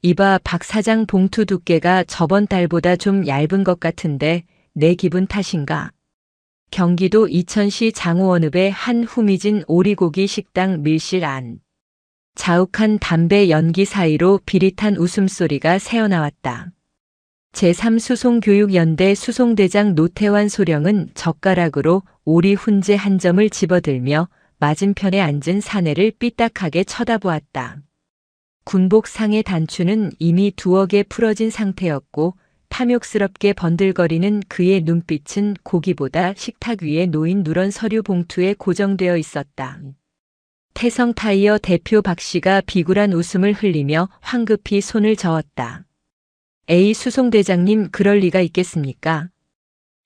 이봐, 박 사장 봉투 두께가 저번 달보다 좀 얇은 것 같은데 내 기분 탓인가? 경기도 이천시 장호원읍의 한 후미진 오리고기 식당 밀실 안. 자욱한 담배 연기 사이로 비릿한 웃음소리가 새어나왔다. 제3수송교육연대 수송대장 노태환 소령은 젓가락으로 오리 훈제 한 점을 집어들며 맞은편에 앉은 사내를 삐딱하게 쳐다보았다. 군복상의 단추는 이미 두어 개 풀어진 상태였고 탐욕스럽게 번들거리는 그의 눈빛은 고기보다 식탁 위에 놓인 누런 서류 봉투에 고정되어 있었다. 태성타이어 대표 박 씨가 비굴한 웃음을 흘리며 황급히 손을 저었다. 에이, 수송대장님, 그럴 리가 있겠습니까?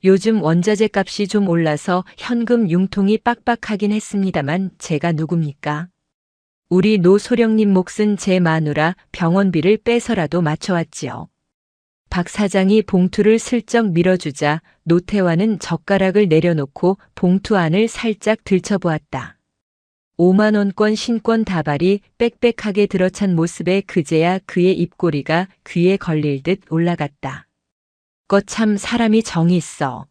요즘 원자재 값이 좀 올라서 현금 융통이 빡빡하긴 했습니다만 제가 누굽니까? 우리 노 소령님 몫은 제 마누라 병원비를 빼서라도 맞춰왔지요. 박 사장이 봉투를 슬쩍 밀어주자 노태환은 젓가락을 내려놓고 봉투 안을 살짝 들춰보았다. 5만 원권 신권 다발이 빽빽하게 들어찬 모습에 그제야 그의 입꼬리가 귀에 걸릴 듯 올라갔다. 참 사람이 정이 있어.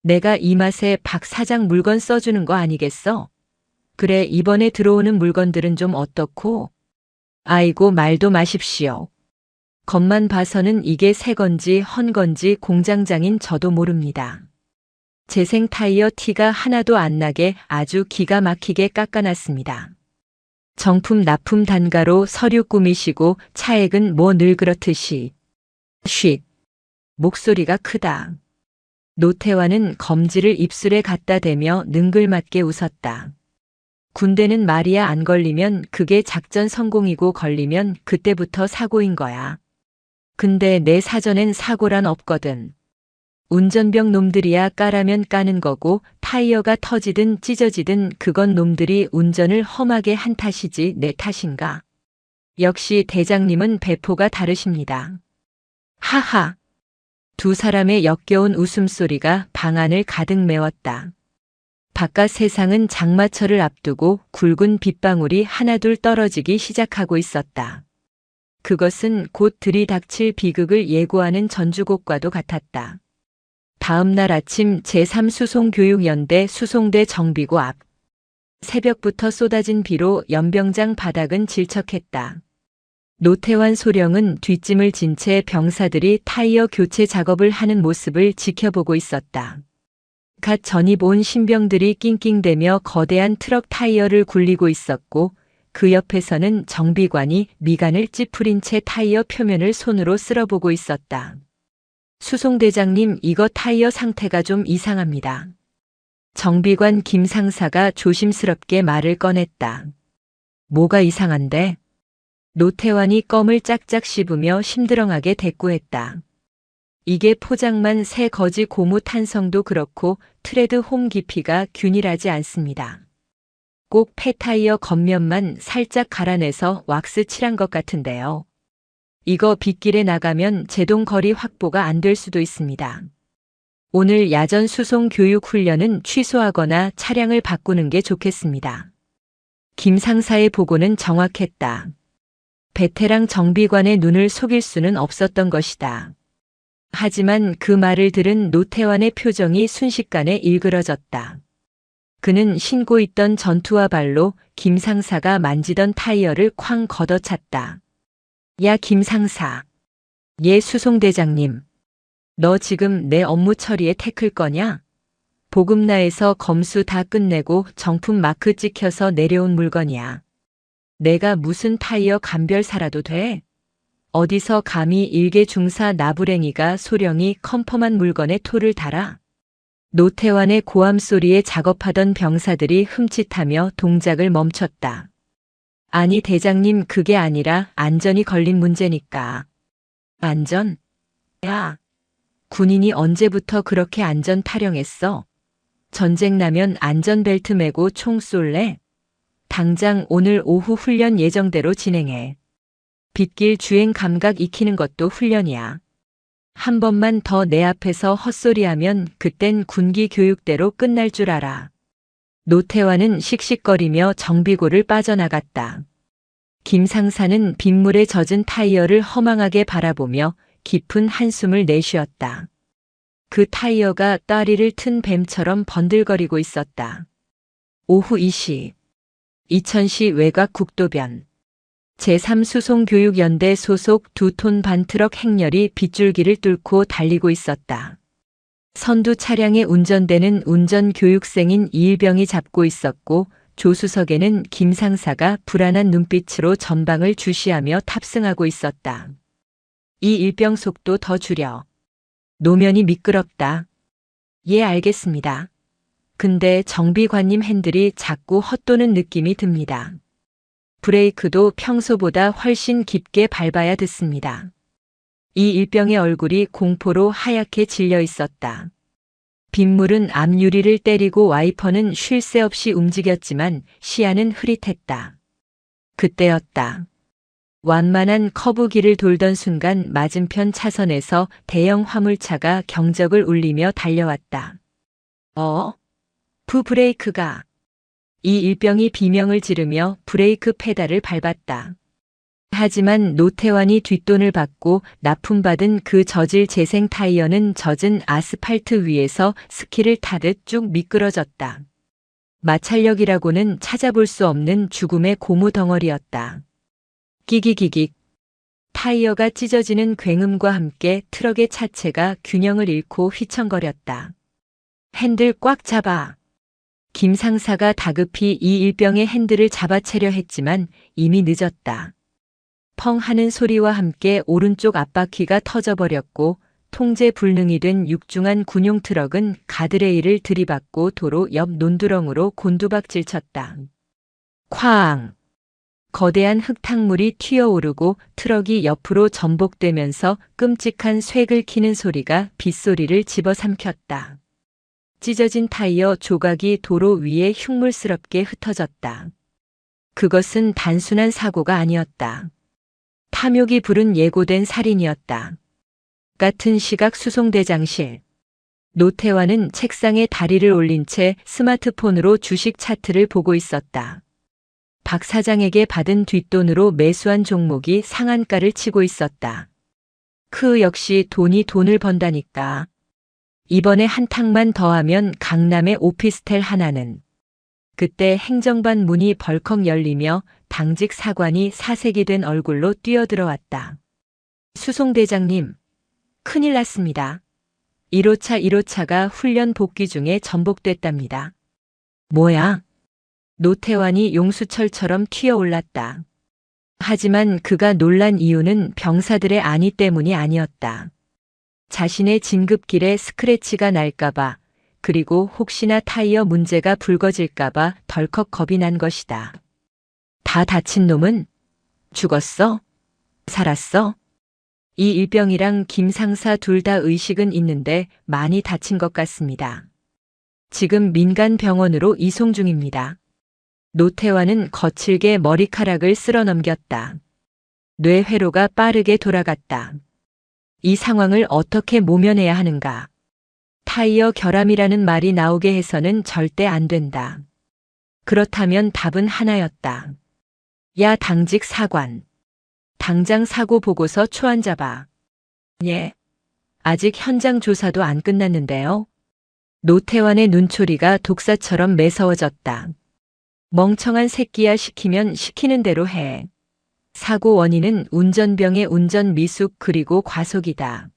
내가 이 맛에 박 사장 물건 써주는 거 아니겠어? 그래, 이번에 들어오는 물건들은 좀 어떻고? 아이고, 말도 마십시오. 겉만 봐서는 이게 새 건지 헌 건지 공장장인 저도 모릅니다. 재생 타이어 티가 하나도 안 나게 아주 기가 막히게 깎아놨습니다. 정품 납품 단가로 서류 꾸미시고 차액은 뭐 늘 그렇듯이. 쉿. 목소리가 크다. 노태환은 검지를 입술에 갖다 대며 능글맞게 웃었다. 군대는 말이야, 안 걸리면 그게 작전 성공이고 걸리면 그때부터 사고인 거야. 근데 내 사전엔 사고란 없거든. 운전병 놈들이야 까라면 까는 거고 타이어가 터지든 찢어지든 그건 놈들이 운전을 험하게 한 탓이지 내 탓인가. 역시 대장님은 배포가 다르십니다. 하하. 두 사람의 역겨운 웃음소리가 방 안을 가득 메웠다. 바깥 세상은 장마철을 앞두고 굵은 빗방울이 하나둘 떨어지기 시작하고 있었다. 그것은 곧 들이닥칠 비극을 예고하는 전주곡과도 같았다. 다음 날 아침 제3수송교육연대 수송대 정비구 앞. 새벽부터 쏟아진 비로 연병장 바닥은 질척했다. 노태환 소령은 뒷짐을 진 채 병사들이 타이어 교체 작업을 하는 모습을 지켜보고 있었다. 갓 전입 온 신병들이 낑낑대며 거대한 트럭 타이어를 굴리고 있었고 그 옆에서는 정비관이 미간을 찌푸린 채 타이어 표면을 손으로 쓸어보고 있었다. 수송대장님, 이거 타이어 상태가 좀 이상합니다. 정비관 김 상사가 조심스럽게 말을 꺼냈다. 뭐가 이상한데? 노태환이 껌을 짝짝 씹으며 심드렁하게 대꾸했다. 이게 포장만 새 거지 고무 탄성도 그렇고 트레드 홈 깊이가 균일하지 않습니다. 꼭 폐타이어 겉면만 살짝 갈아내서 왁스 칠한 것 같은데요. 이거 빗길에 나가면 제동 거리 확보가 안 될 수도 있습니다. 오늘 야전 수송 교육 훈련은 취소하거나 차량을 바꾸는 게 좋겠습니다. 김 상사의 보고는 정확했다. 베테랑 정비관의 눈을 속일 수는 없었던 것이다. 하지만 그 말을 들은 노태환의 표정이 순식간에 일그러졌다. 그는 신고 있던 전투화 발로 김 상사가 만지던 타이어를 쾅 걷어찼다. 야, 김 상사. 예, 수송대장님. 너 지금 내 업무 처리에 태클 거냐? 보급라에서 검수 다 끝내고 정품 마크 찍혀서 내려온 물건이야. 내가 무슨 타이어 감별사라도 돼? 어디서 감히 일개 중사 나부랭이가 소령이 컨펌한 물건에 토를 달아? 노태환의 고함 소리에 작업하던 병사들이 흠칫하며 동작을 멈췄다. 아니 대장님, 그게 아니라 안전이 걸린 문제니까. 안전? 야, 군인이 언제부터 그렇게 안전 타령했어? 전쟁 나면 안전벨트 매고 총 쏠래? 당장 오늘 오후 훈련 예정대로 진행해. 빗길 주행 감각 익히는 것도 훈련이야. 한 번만 더 내 앞에서 헛소리하면 그땐 군기 교육대로 끝날 줄 알아. 노태환은 씩씩거리며 정비고를 빠져나갔다. 김 상사는 빗물에 젖은 타이어를 허망하게 바라보며 깊은 한숨을 내쉬었다. 그 타이어가 다리를 튼 뱀처럼 번들거리고 있었다. 오후 2시. 이천시 외곽 국도변. 제3수송교육연대 소속 2톤 반 트럭 행렬이 빗줄기를 뚫고 달리고 있었다. 선두 차량의 운전대는 운전교육생인 이일병이 잡고 있었고 조수석에는 김 상사가 불안한 눈빛으로 전방을 주시하며 탑승하고 있었다. 이 일병 속도 더 줄여. 노면이 미끄럽다. 예, 알겠습니다. 근데 정비관님 핸들이 자꾸 헛도는 느낌이 듭니다. 브레이크도 평소보다 훨씬 깊게 밟아야 듣습니다. 이 일병의 얼굴이 공포로 하얗게 질려 있었다. 빗물은 앞유리를 때리고 와이퍼는 쉴 새 없이 움직였지만 시야는 흐릿했다. 그때였다. 완만한 커브길을 돌던 순간 맞은편 차선에서 대형 화물차가 경적을 울리며 달려왔다. 브레이크가. 이 일병이 비명을 지르며 브레이크 페달을 밟았다. 하지만 노태환이 뒷돈을 받고 납품받은 그 저질 재생 타이어는 젖은 아스팔트 위에서 스키를 타듯 쭉 미끄러졌다. 마찰력이라고는 찾아볼 수 없는 죽음의 고무 덩어리였다. 기기기기. 타이어가 찢어지는 굉음과 함께 트럭의 차체가 균형을 잃고 휘청거렸다. 핸들 꽉 잡아. 김 상사가 다급히 이 일병의 핸들을 잡아채려 했지만 이미 늦었다. 펑 하는 소리와 함께 오른쪽 앞바퀴가 터져버렸고 통제 불능이 된 육중한 군용 트럭은 가드레일을 들이받고 도로 옆 논두렁으로 곤두박질 쳤다. 쾅! 거대한 흙탕물이 튀어오르고 트럭이 옆으로 전복되면서 끔찍한 쇠 긁히는 소리가 빗소리를 집어삼켰다. 찢어진 타이어 조각이 도로 위에 흉물스럽게 흩어졌다. 그것은 단순한 사고가 아니었다. 탐욕이 부른 예고된 살인이었다. 같은 시각 수송대장실. 노태환은 책상에 다리를 올린 채 스마트폰으로 주식 차트를 보고 있었다. 박 사장에게 받은 뒷돈으로 매수한 종목이 상한가를 치고 있었다. 역시 돈이 돈을 번다니까. 이번에 한 탕만 더하면 강남의 오피스텔 하나는. 그때 행정반 문이 벌컥 열리며 당직 사관이 사색이 된 얼굴로 뛰어들어왔다. 수송대장님, 큰일 났습니다. 1호차가 훈련 복귀 중에 전복됐답니다. 뭐야? 노태환이 용수철처럼 튀어올랐다. 하지만 그가 놀란 이유는 병사들의 안위 때문이 아니었다. 자신의 진급길에 스크래치가 날까봐, 그리고 혹시나 타이어 문제가 불거질까봐 덜컥 겁이 난 것이다. 다 다친 놈은? 죽었어? 살았어? 이 일병이랑 김 상사 둘 다 의식은 있는데 많이 다친 것 같습니다. 지금 민간 병원으로 이송 중입니다. 노태환은 거칠게 머리카락을 쓸어 넘겼다. 뇌회로가 빠르게 돌아갔다. 이 상황을 어떻게 모면해야 하는가? 타이어 결함이라는 말이 나오게 해서는 절대 안 된다. 그렇다면 답은 하나였다. 야, 당직 사관. 당장 사고 보고서 초안 잡아. 예. 아직 현장 조사도 안 끝났는데요. 노태환의 눈초리가 독사처럼 매서워졌다. 멍청한 새끼야, 시키면 시키는 대로 해. 사고 원인은 운전병의 운전 미숙 그리고 과속이다.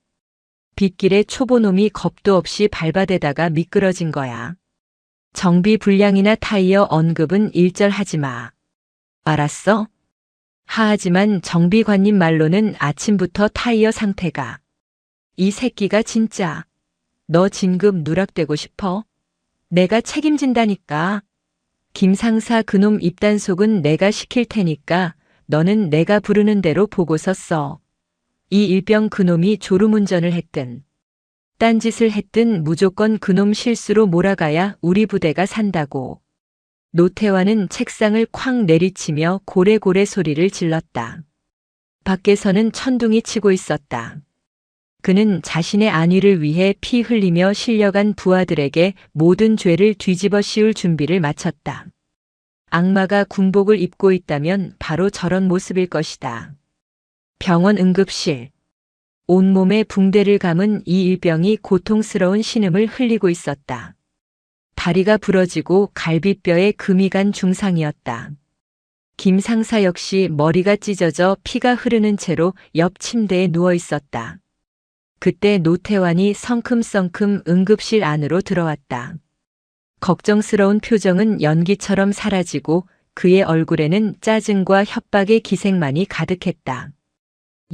빗길에 초보놈이 겁도 없이 밟아대다가 미끄러진 거야. 정비 불량이나 타이어 언급은 일절하지 마. 알았어? 하지만 정비관님 말로는 아침부터 타이어 상태가. 이 새끼가 진짜. 너 진급 누락되고 싶어? 내가 책임진다니까. 김 상사 그놈 입단속은 내가 시킬 테니까 너는 내가 부르는 대로 보고서 써. 이 일병 그놈이 졸음운전을 했든 딴짓을 했든 무조건 그놈 실수로 몰아가야 우리 부대가 산다고. 노태환은 책상을 쾅 내리치며 고래고래 소리를 질렀다. 밖에서는 천둥이 치고 있었다. 그는 자신의 안위를 위해 피 흘리며 실려간 부하들에게 모든 죄를 뒤집어 씌울 준비를 마쳤다. 악마가 군복을 입고 있다면 바로 저런 모습일 것이다. 병원 응급실. 온몸에 붕대를 감은 이일병이 고통스러운 신음을 흘리고 있었다. 다리가 부러지고 갈비뼈에 금이 간 중상이었다. 김 상사 역시 머리가 찢어져 피가 흐르는 채로 옆 침대에 누워 있었다. 그때 노태환이 성큼성큼 응급실 안으로 들어왔다. 걱정스러운 표정은 연기처럼 사라지고 그의 얼굴에는 짜증과 협박의 기색만이 가득했다.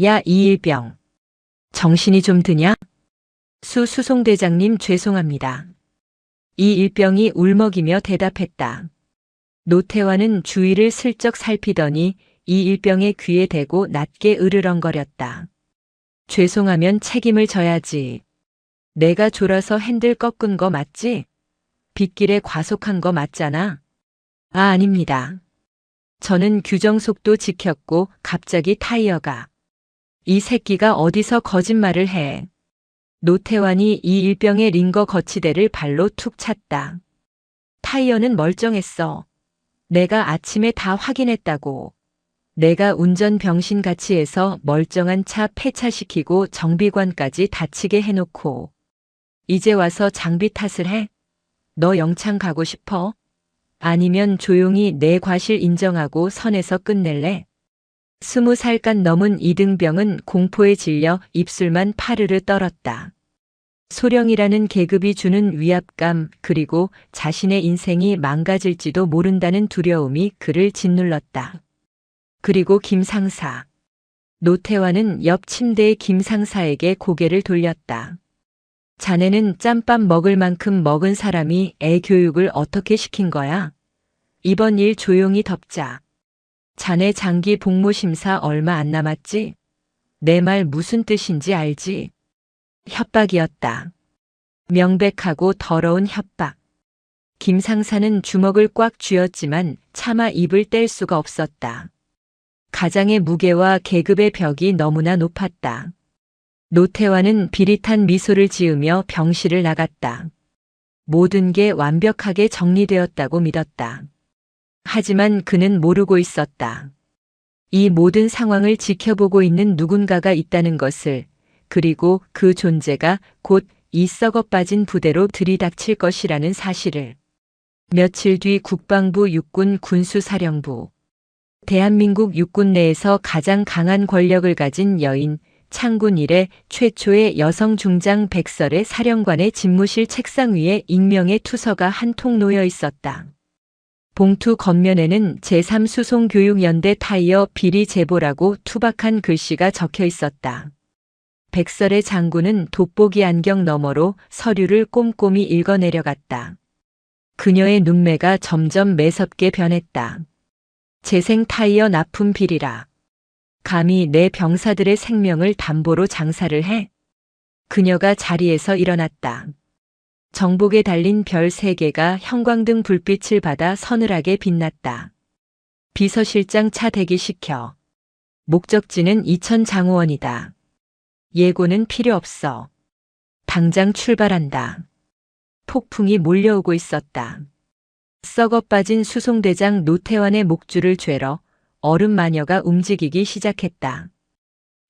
야, 이일병. 정신이 좀 드냐? 수 수송대장님 죄송합니다. 이일병이 울먹이며 대답했다. 노태환은 주위를 슬쩍 살피더니 이일병의 귀에 대고 낮게 으르렁거렸다. 죄송하면 책임을 져야지. 내가 졸아서 핸들 꺾은 거 맞지? 빗길에 과속한 거 맞잖아. 아, 아닙니다. 저는 규정 속도 지켰고 갑자기 타이어가. 이 새끼가 어디서 거짓말을 해. 노태환이 이일병의 링거 거치대를 발로 툭 찼다. 타이어는 멀쩡했어. 내가 아침에 다 확인했다고. 내가 운전 병신같이 해서 멀쩡한 차 폐차시키고 정비관까지 다치게 해놓고 이제 와서 장비 탓을 해? 너 영창 가고 싶어? 아니면 조용히 내 과실 인정하고 선에서 끝낼래? 20살간 넘은 이등병은 공포에 질려 입술만 파르르 떨었다. 소령이라는 계급이 주는 위압감 그리고 자신의 인생이 망가질지도 모른다는 두려움이 그를 짓눌렀다. 그리고 김 상사. 노태환은 옆 침대의 김 상사에게 고개를 돌렸다. 자네는 짬밥 먹을 만큼 먹은 사람이 애 교육을 어떻게 시킨 거야? 이번 일 조용히 덮자. 자네 장기 복무 심사 얼마 안 남았지? 내 말 무슨 뜻인지 알지? 협박이었다. 명백하고 더러운 협박. 김 상사는 주먹을 꽉 쥐었지만 차마 입을 뗄 수가 없었다. 가장의 무게와 계급의 벽이 너무나 높았다. 노태환은 비릿한 미소를 지으며 병실을 나갔다. 모든 게 완벽하게 정리되었다고 믿었다. 하지만 그는 모르고 있었다. 이 모든 상황을 지켜보고 있는 누군가가 있다는 것을, 그리고 그 존재가 곧 이 썩어 빠진 부대로 들이닥칠 것이라는 사실을. 며칠 뒤 국방부 육군 군수사령부. 대한민국 육군 내에서 가장 강한 권력을 가진 여인, 창군 이래 최초의 여성 중장 백설의 사령관의 집무실 책상 위에 익명의 투서가 한 통 놓여 있었다. 봉투 겉면에는 제3수송교육연대 타이어 비리 제보라고 투박한 글씨가 적혀 있었다. 백설의 장군은 돋보기 안경 너머로 서류를 꼼꼼히 읽어내려갔다. 그녀의 눈매가 점점 매섭게 변했다. 재생 타이어 납품 비리라. 감히 내 병사들의 생명을 담보로 장사를 해? 그녀가 자리에서 일어났다. 정복에 달린 별 3개가 형광등 불빛을 받아 서늘하게 빛났다. 비서실장 차 대기시켜. 목적지는 이천장호원이다. 예고는 필요 없어. 당장 출발한다. 폭풍이 몰려오고 있었다. 썩어 빠진 수송대장 노태환의 목줄을 죄러 얼음 마녀가 움직이기 시작했다.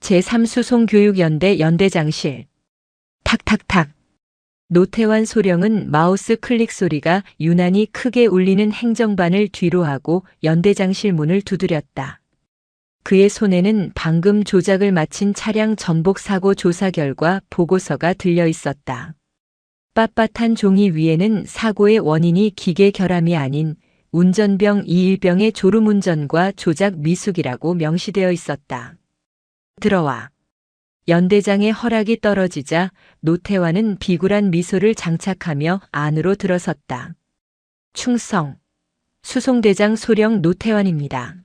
제3수송교육연대 연대장실. 탁탁탁. 노태환 소령은 마우스 클릭 소리가 유난히 크게 울리는 행정반을 뒤로 하고 연대장실 문을 두드렸다. 그의 손에는 방금 조작을 마친 차량 전복 사고 조사 결과 보고서가 들려 있었다. 빳빳한 종이 위에는 사고의 원인이 기계 결함이 아닌 운전병 이일병의 졸음운전과 조작 미숙이라고 명시되어 있었다. 들어와. 연대장의 허락이 떨어지자 노태환은 비굴한 미소를 장착하며 안으로 들어섰다. 충성. 수송대장 소령 노태환입니다.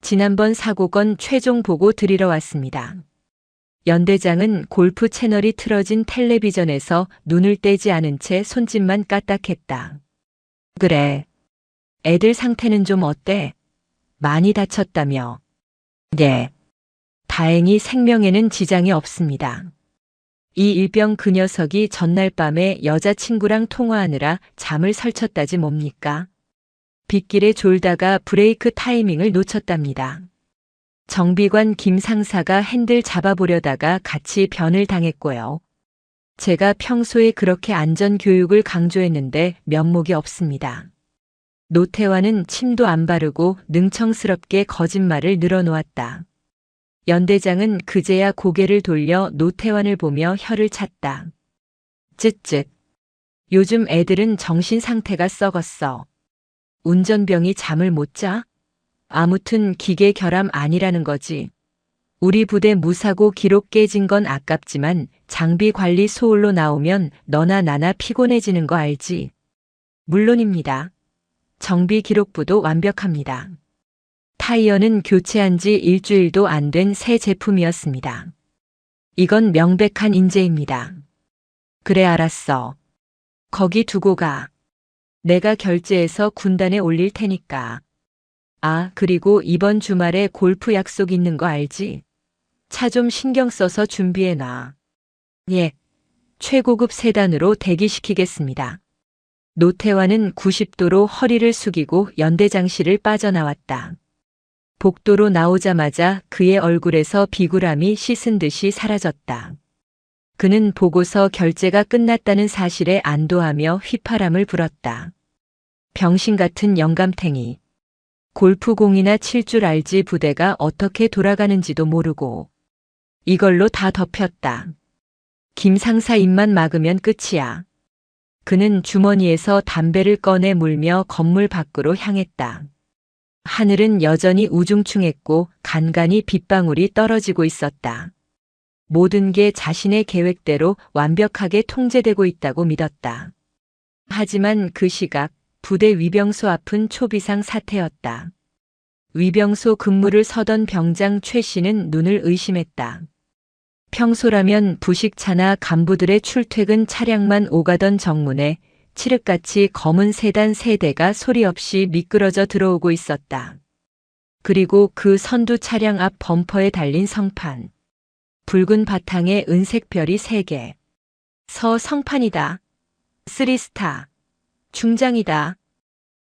지난번 사고건 최종 보고 드리러 왔습니다. 연대장은 골프 채널이 틀어진 텔레비전에서 눈을 떼지 않은 채 손짓만 까딱했다. 그래. 애들 상태는 좀 어때? 많이 다쳤다며. 네. 다행히 생명에는 지장이 없습니다. 이 일병 그 녀석이 전날 밤에 여자친구랑 통화하느라 잠을 설쳤다지 뭡니까? 빗길에 졸다가 브레이크 타이밍을 놓쳤답니다. 정비관 김 상사가 핸들 잡아보려다가 같이 변을 당했고요. 제가 평소에 그렇게 안전교육을 강조했는데 면목이 없습니다. 노태환은 침도 안 바르고 능청스럽게 거짓말을 늘어놓았다. 연대장은 그제야 고개를 돌려 노태환을 보며 혀를 찼다. 쯧쯧. 요즘 애들은 정신 상태가 썩었어. 운전병이 잠을 못 자? 아무튼 기계 결함 아니라는 거지. 우리 부대 무사고 기록 깨진 건 아깝지만 장비 관리 소홀로 나오면 너나 나나 피곤해지는 거 알지? 물론입니다. 정비 기록부도 완벽합니다. 타이어는 교체한 지 일주일도 안 된 새 제품이었습니다. 이건 명백한 인재입니다. 그래 알았어. 거기 두고 가. 내가 결제해서 군단에 올릴 테니까. 아, 그리고 이번 주말에 골프 약속 있는 거 알지? 차 좀 신경 써서 준비해놔. 예. 최고급 세단으로 대기시키겠습니다. 노태환은 90도로 허리를 숙이고 연대장실을 빠져나왔다. 복도로 나오자마자 그의 얼굴에서 비굴함이 씻은 듯이 사라졌다. 그는 보고서 결제가 끝났다는 사실에 안도하며 휘파람을 불었다. 병신 같은 영감탱이. 골프공이나 칠 줄 알지 부대가 어떻게 돌아가는지도 모르고. 이걸로 다 덮였다. 김 상사 입만 막으면 끝이야. 그는 주머니에서 담배를 꺼내 물며 건물 밖으로 향했다. 하늘은 여전히 우중충했고 간간히 빗방울이 떨어지고 있었다. 모든 게 자신의 계획대로 완벽하게 통제되고 있다고 믿었다. 하지만 그 시각 부대 위병소 앞은 초비상 사태였다. 위병소 근무를 서던 병장 최 씨는 눈을 의심했다. 평소라면 부식차나 간부들의 출퇴근 차량만 오가던 정문에 칠흑같이 검은 세단 3대가 소리 없이 미끄러져 들어오고 있었다. 그리고 그 선두 차량 앞 범퍼에 달린 성판. 붉은 바탕에 은색 별이 3개. 성판이다. 3스타. 중장이다.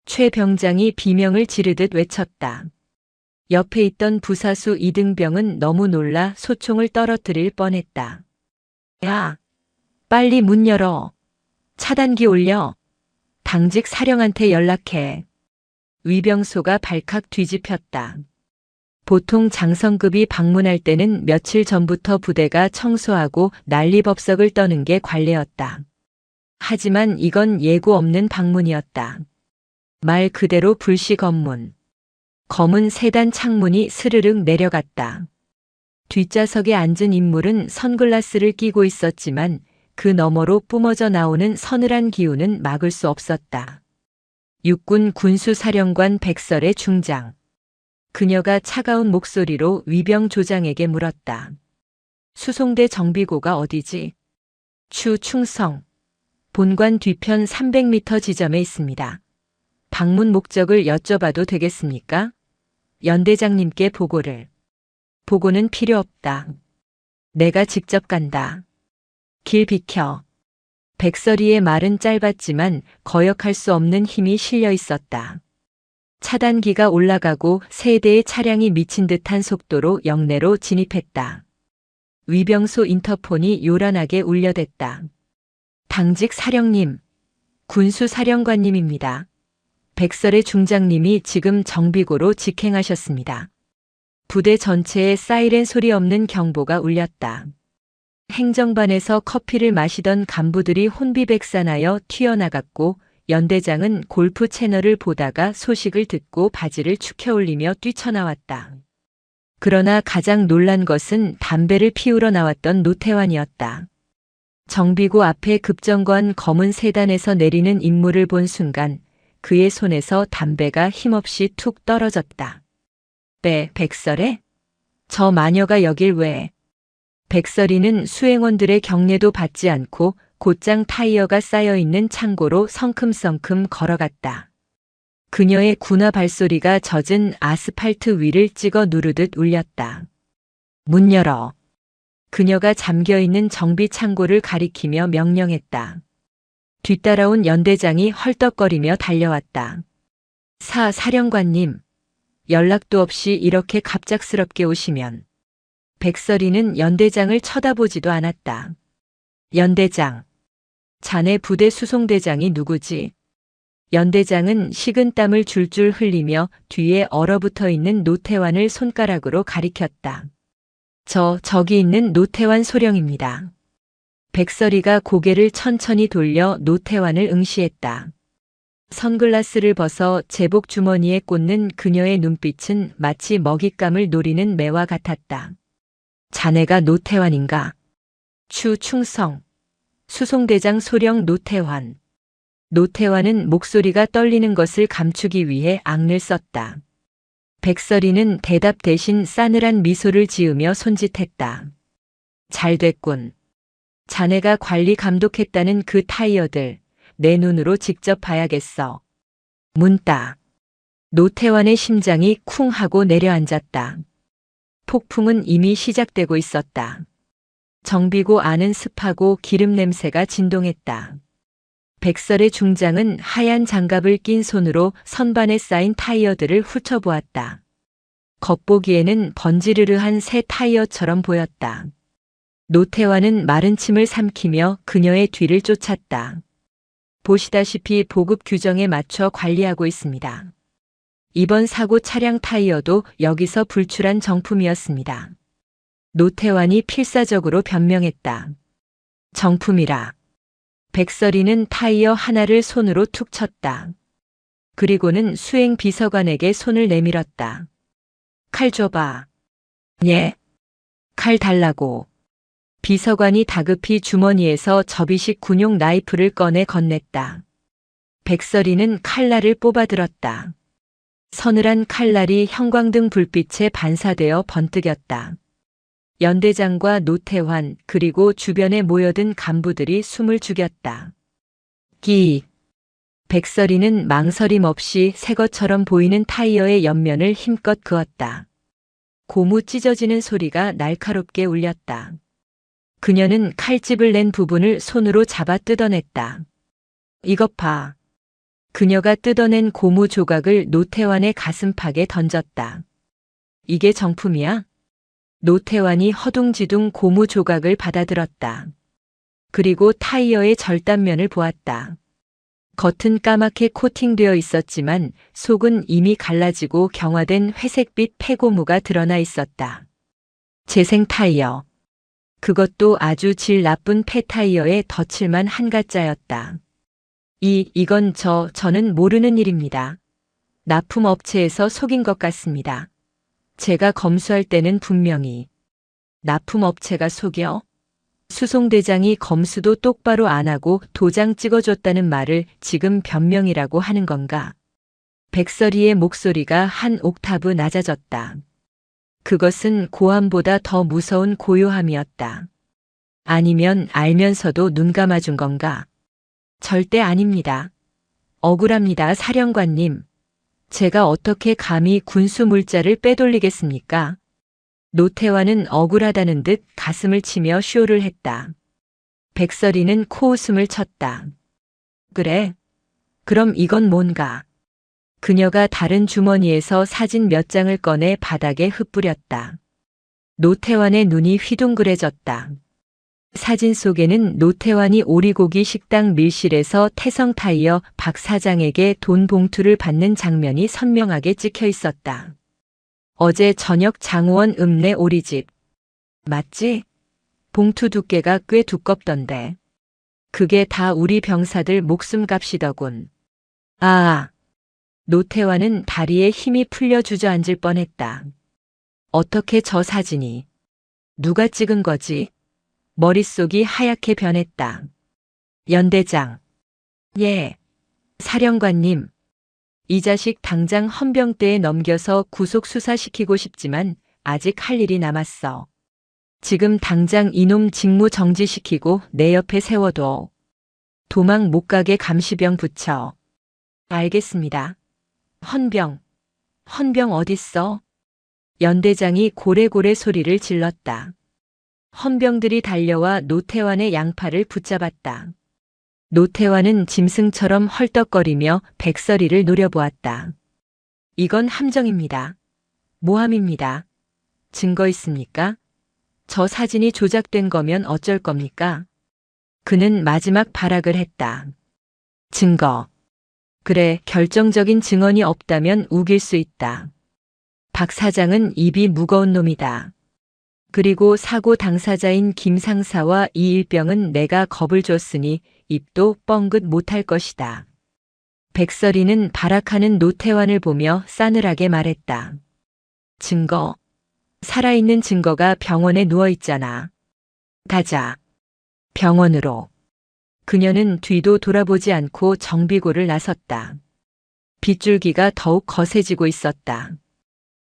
최 병장이 비명을 지르듯 외쳤다. 옆에 있던 부사수 이등병은 너무 놀라 소총을 떨어뜨릴 뻔했다. 야, 빨리 문 열어. 차단기 올려. 당직 사령한테 연락해. 위병소가 발칵 뒤집혔다. 보통 장성급이 방문할 때는 며칠 전부터 부대가 청소하고 난리법석을 떠는 게 관례였다. 하지만 이건 예고 없는 방문이었다. 말 그대로 불시 검문. 검은 세단 창문이 스르륵 내려갔다. 뒷좌석에 앉은 인물은 선글라스를 끼고 있었지만 그 너머로 뿜어져 나오는 서늘한 기운은 막을 수 없었다. 육군 군수사령관 백설의 중장. 그녀가 차가운 목소리로 위병 조장에게 물었다. 수송대 정비고가 어디지? 충성. 본관 뒤편 300m 지점에 있습니다. 방문 목적을 여쭤봐도 되겠습니까? 연대장님께 보고를. 보고는 필요 없다. 내가 직접 간다. 길 비켜. 백설이의 말은 짧았지만 거역할 수 없는 힘이 실려 있었다. 차단기가 올라가고 3대의 차량이 미친 듯한 속도로 영내로 진입했다. 위병소 인터폰이 요란하게 울려댔다. 당직 사령님, 군수사령관님입니다. 백설의 중장님이 지금 정비고로 직행하셨습니다. 부대 전체에 사이렌 소리 없는 경보가 울렸다. 행정반에서 커피를 마시던 간부들이 혼비백산하여 튀어나갔고 연대장은 골프 채널을 보다가 소식을 듣고 바지를 축혀올리며 뛰쳐나왔다. 그러나 가장 놀란 것은 담배를 피우러 나왔던 노태환이었다. 정비고 앞에 급정거한 검은 세단에서 내리는 인물을 본 순간 그의 손에서 담배가 힘없이 툭 떨어졌다. 백설에? 저 마녀가 여길 왜? 백설이는 수행원들의 경례도 받지 않고 곧장 타이어가 쌓여있는 창고로 성큼성큼 걸어갔다. 그녀의 군화 발소리가 젖은 아스팔트 위를 찍어 누르듯 울렸다. 문 열어. 그녀가 잠겨있는 정비 창고를 가리키며 명령했다. 뒤따라온 연대장이 헐떡거리며 달려왔다. 사령관님, 연락도 없이 이렇게 갑작스럽게 오시면. 백설이는 연대장을 쳐다보지도 않았다. 연대장. 자네 부대 수송대장이 누구지? 연대장은 식은땀을 줄줄 흘리며 뒤에 얼어붙어 있는 노태환을 손가락으로 가리켰다. 저기 있는 노태환 소령입니다. 백설이가 고개를 천천히 돌려 노태환을 응시했다. 선글라스를 벗어 제복 주머니에 꽂는 그녀의 눈빛은 마치 먹잇감을 노리는 매와 같았다. 자네가 노태환인가? 충성. 수송대장 소령 노태환. 노태환은 목소리가 떨리는 것을 감추기 위해 악을 썼다. 백설이는 대답 대신 싸늘한 미소를 지으며 손짓했다. 잘 됐군. 자네가 관리 감독했다는 그 타이어들, 내 눈으로 직접 봐야겠어. 문따. 노태환의 심장이 쿵 하고 내려앉았다. 폭풍은 이미 시작되고 있었다. 정비고 안은 습하고 기름 냄새가 진동했다. 백설의 중장은 하얀 장갑을 낀 손으로 선반에 쌓인 타이어들을 훑어보았다. 겉보기에는 번지르르한 새 타이어처럼 보였다. 노태환은 마른 침을 삼키며 그녀의 뒤를 쫓았다. 보시다시피 보급 규정에 맞춰 관리하고 있습니다. 이번 사고 차량 타이어도 여기서 불출한 정품이었습니다. 노태환이 필사적으로 변명했다. 정품이라. 백설이는 타이어 하나를 손으로 툭 쳤다. 그리고는 수행 비서관에게 손을 내밀었다. 칼 줘봐. 예. 칼 달라고. 비서관이 다급히 주머니에서 접이식 군용 나이프를 꺼내 건넸다. 백설이는 칼날을 뽑아들었다. 서늘한 칼날이 형광등 불빛에 반사되어 번뜩였다. 연대장과 노태환 그리고 주변에 모여든 간부들이 숨을 죽였다. 백설이는 망설임 없이 새 것처럼 보이는 타이어의 옆면을 힘껏 그었다. 고무 찢어지는 소리가 날카롭게 울렸다. 그녀는 칼집을 낸 부분을 손으로 잡아 뜯어냈다. 이것 봐. 그녀가 뜯어낸 고무 조각을 노태환의 가슴팍에 던졌다. 이게 정품이야? 노태환이 허둥지둥 고무 조각을 받아들었다. 그리고 타이어의 절단면을 보았다. 겉은 까맣게 코팅되어 있었지만 속은 이미 갈라지고 경화된 회색빛 폐고무가 드러나 있었다. 재생 타이어. 그것도 아주 질 나쁜 폐타이어에 덧칠만 한 가짜였다. 이건 저는 모르는 일입니다. 납품업체에서 속인 것 같습니다. 제가 검수할 때는 분명히. 납품업체가 속여? 수송대장이 검수도 똑바로 안 하고 도장 찍어줬다는 말을 지금 변명이라고 하는 건가? 백설이의 목소리가 한 옥타브 낮아졌다. 그것은 고함보다 더 무서운 고요함이었다. 아니면 알면서도 눈 감아준 건가? 절대 아닙니다. 억울합니다, 사령관님. 제가 어떻게 감히 군수 물자를 빼돌리겠습니까? 노태환은 억울하다는 듯 가슴을 치며 쇼를 했다. 백설이는 코웃음을 쳤다. 그래? 그럼 이건 뭔가? 그녀가 다른 주머니에서 사진 몇 장을 꺼내 바닥에 흩뿌렸다. 노태환의 눈이 휘둥그레졌다. 사진 속에는 노태환이 오리고기 식당 밀실에서 태성타이어 박 사장에게 돈 봉투를 받는 장면이 선명하게 찍혀 있었다. 어제 저녁 장우원 읍내 오리집. 맞지? 봉투 두께가 꽤 두껍던데. 그게 다 우리 병사들 목숨값이더군. 아. 노태환은 다리에 힘이 풀려 주저앉을 뻔했다. 어떻게 저 사진이? 누가 찍은 거지? 머릿속이 하얗게 변했다. 연대장. 예. 사령관님. 이 자식 당장 헌병대에 넘겨서 구속 수사시키고 싶지만 아직 할 일이 남았어. 지금 당장 이놈 직무 정지시키고 내 옆에 세워둬. 도망 못 가게 감시병 붙여. 알겠습니다. 헌병 어딨어? 연대장이 고래고래 소리를 질렀다. 헌병들이 달려와 노태환의 양팔을 붙잡았다. 노태환은 짐승처럼 헐떡거리며 백설이를 노려보았다. 이건 함정입니다. 모함입니다. 증거 있습니까? 저 사진이 조작된 거면 어쩔 겁니까? 그는 마지막 발악을 했다. 증거. 그래, 결정적인 증언이 없다면 우길 수 있다. 박 사장은 입이 무거운 놈이다. 그리고 사고 당사자인 김 상사와 이일병은 내가 겁을 줬으니 입도 뻥긋 못할 것이다. 백설이는 발악하는 노태환을 보며 싸늘하게 말했다. 증거. 살아있는 증거가 병원에 누워있잖아. 가자. 병원으로. 그녀는 뒤도 돌아보지 않고 정비고를 나섰다. 빗줄기가 더욱 거세지고 있었다.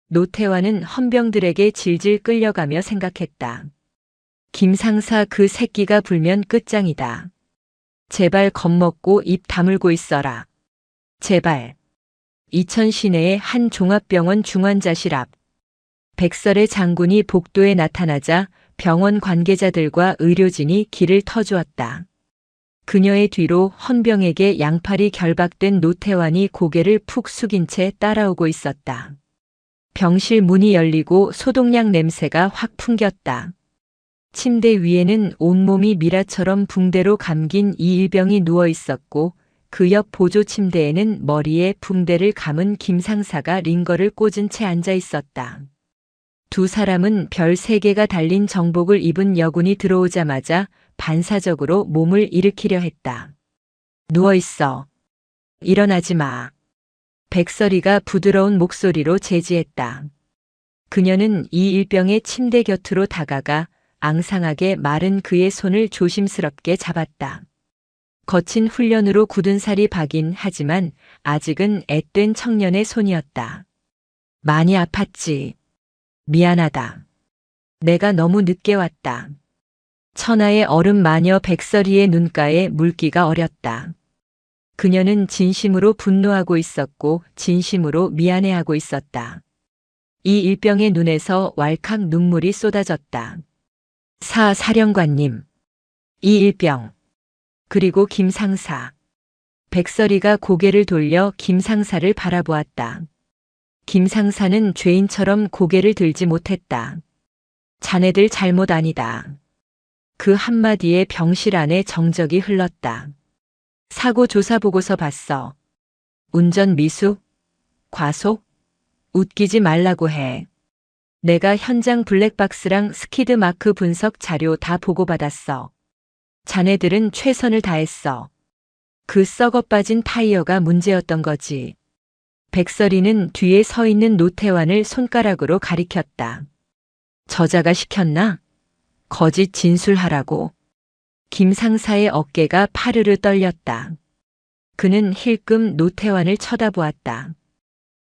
노태환은 헌병들에게 질질 끌려가며 생각했다. 김 상사 그 새끼가 불면 끝장이다. 제발 겁먹고 입 다물고 있어라. 제발. 이천 시내의 한 종합병원 중환자실 앞. 백설의 장군이 복도에 나타나자 병원 관계자들과 의료진이 길을 터주었다. 그녀의 뒤로 헌병에게 양팔이 결박된 노태환이 고개를 푹 숙인 채 따라오고 있었다. 병실 문이 열리고 소독약 냄새가 확 풍겼다. 침대 위에는 온몸이 미라처럼 붕대로 감긴 이일병이 누워 있었고 그 옆 보조 침대에는 머리에 붕대를 감은 김 상사가 링거를 꽂은 채 앉아 있었다. 두 사람은 별 3개가 달린 정복을 입은 여군이 들어오자마자 반사적으로 몸을 일으키려 했다. 누워 있어. 일어나지 마. 백설이가 부드러운 목소리로 제지했다. 그녀는 이일병의 침대 곁으로 다가가 앙상하게 마른 그의 손을 조심스럽게 잡았다. 거친 훈련으로 굳은 살이 박인 하지만 아직은 앳된 청년의 손이었다. 많이 아팠지. 미안하다. 내가 너무 늦게 왔다. 천하의 얼음 마녀 백설이의 눈가에 물기가 어렸다. 그녀는 진심으로 분노하고 있었고 진심으로 미안해하고 있었다. 이 일병의 눈에서 왈칵 눈물이 쏟아졌다. 사령관님. 이 일병. 그리고 김 상사. 백설이가 고개를 돌려 김 상사를 바라보았다. 김 상사는 죄인처럼 고개를 들지 못했다. 자네들 잘못 아니다. 그 한마디에 병실 안에 정적이 흘렀다. 사고 조사 보고서 봤어. 운전 미숙? 과속? 웃기지 말라고 해. 내가 현장 블랙박스랑 스키드 마크 분석 자료 다 보고받았어. 자네들은 최선을 다했어. 그 썩어 빠진 타이어가 문제였던 거지. 백설이는 뒤에 서 있는 노태환을 손가락으로 가리켰다. 저자가 시켰나? 거짓 진술하라고. 김 상사의 어깨가 파르르 떨렸다. 그는 힐끔 노태환을 쳐다보았다.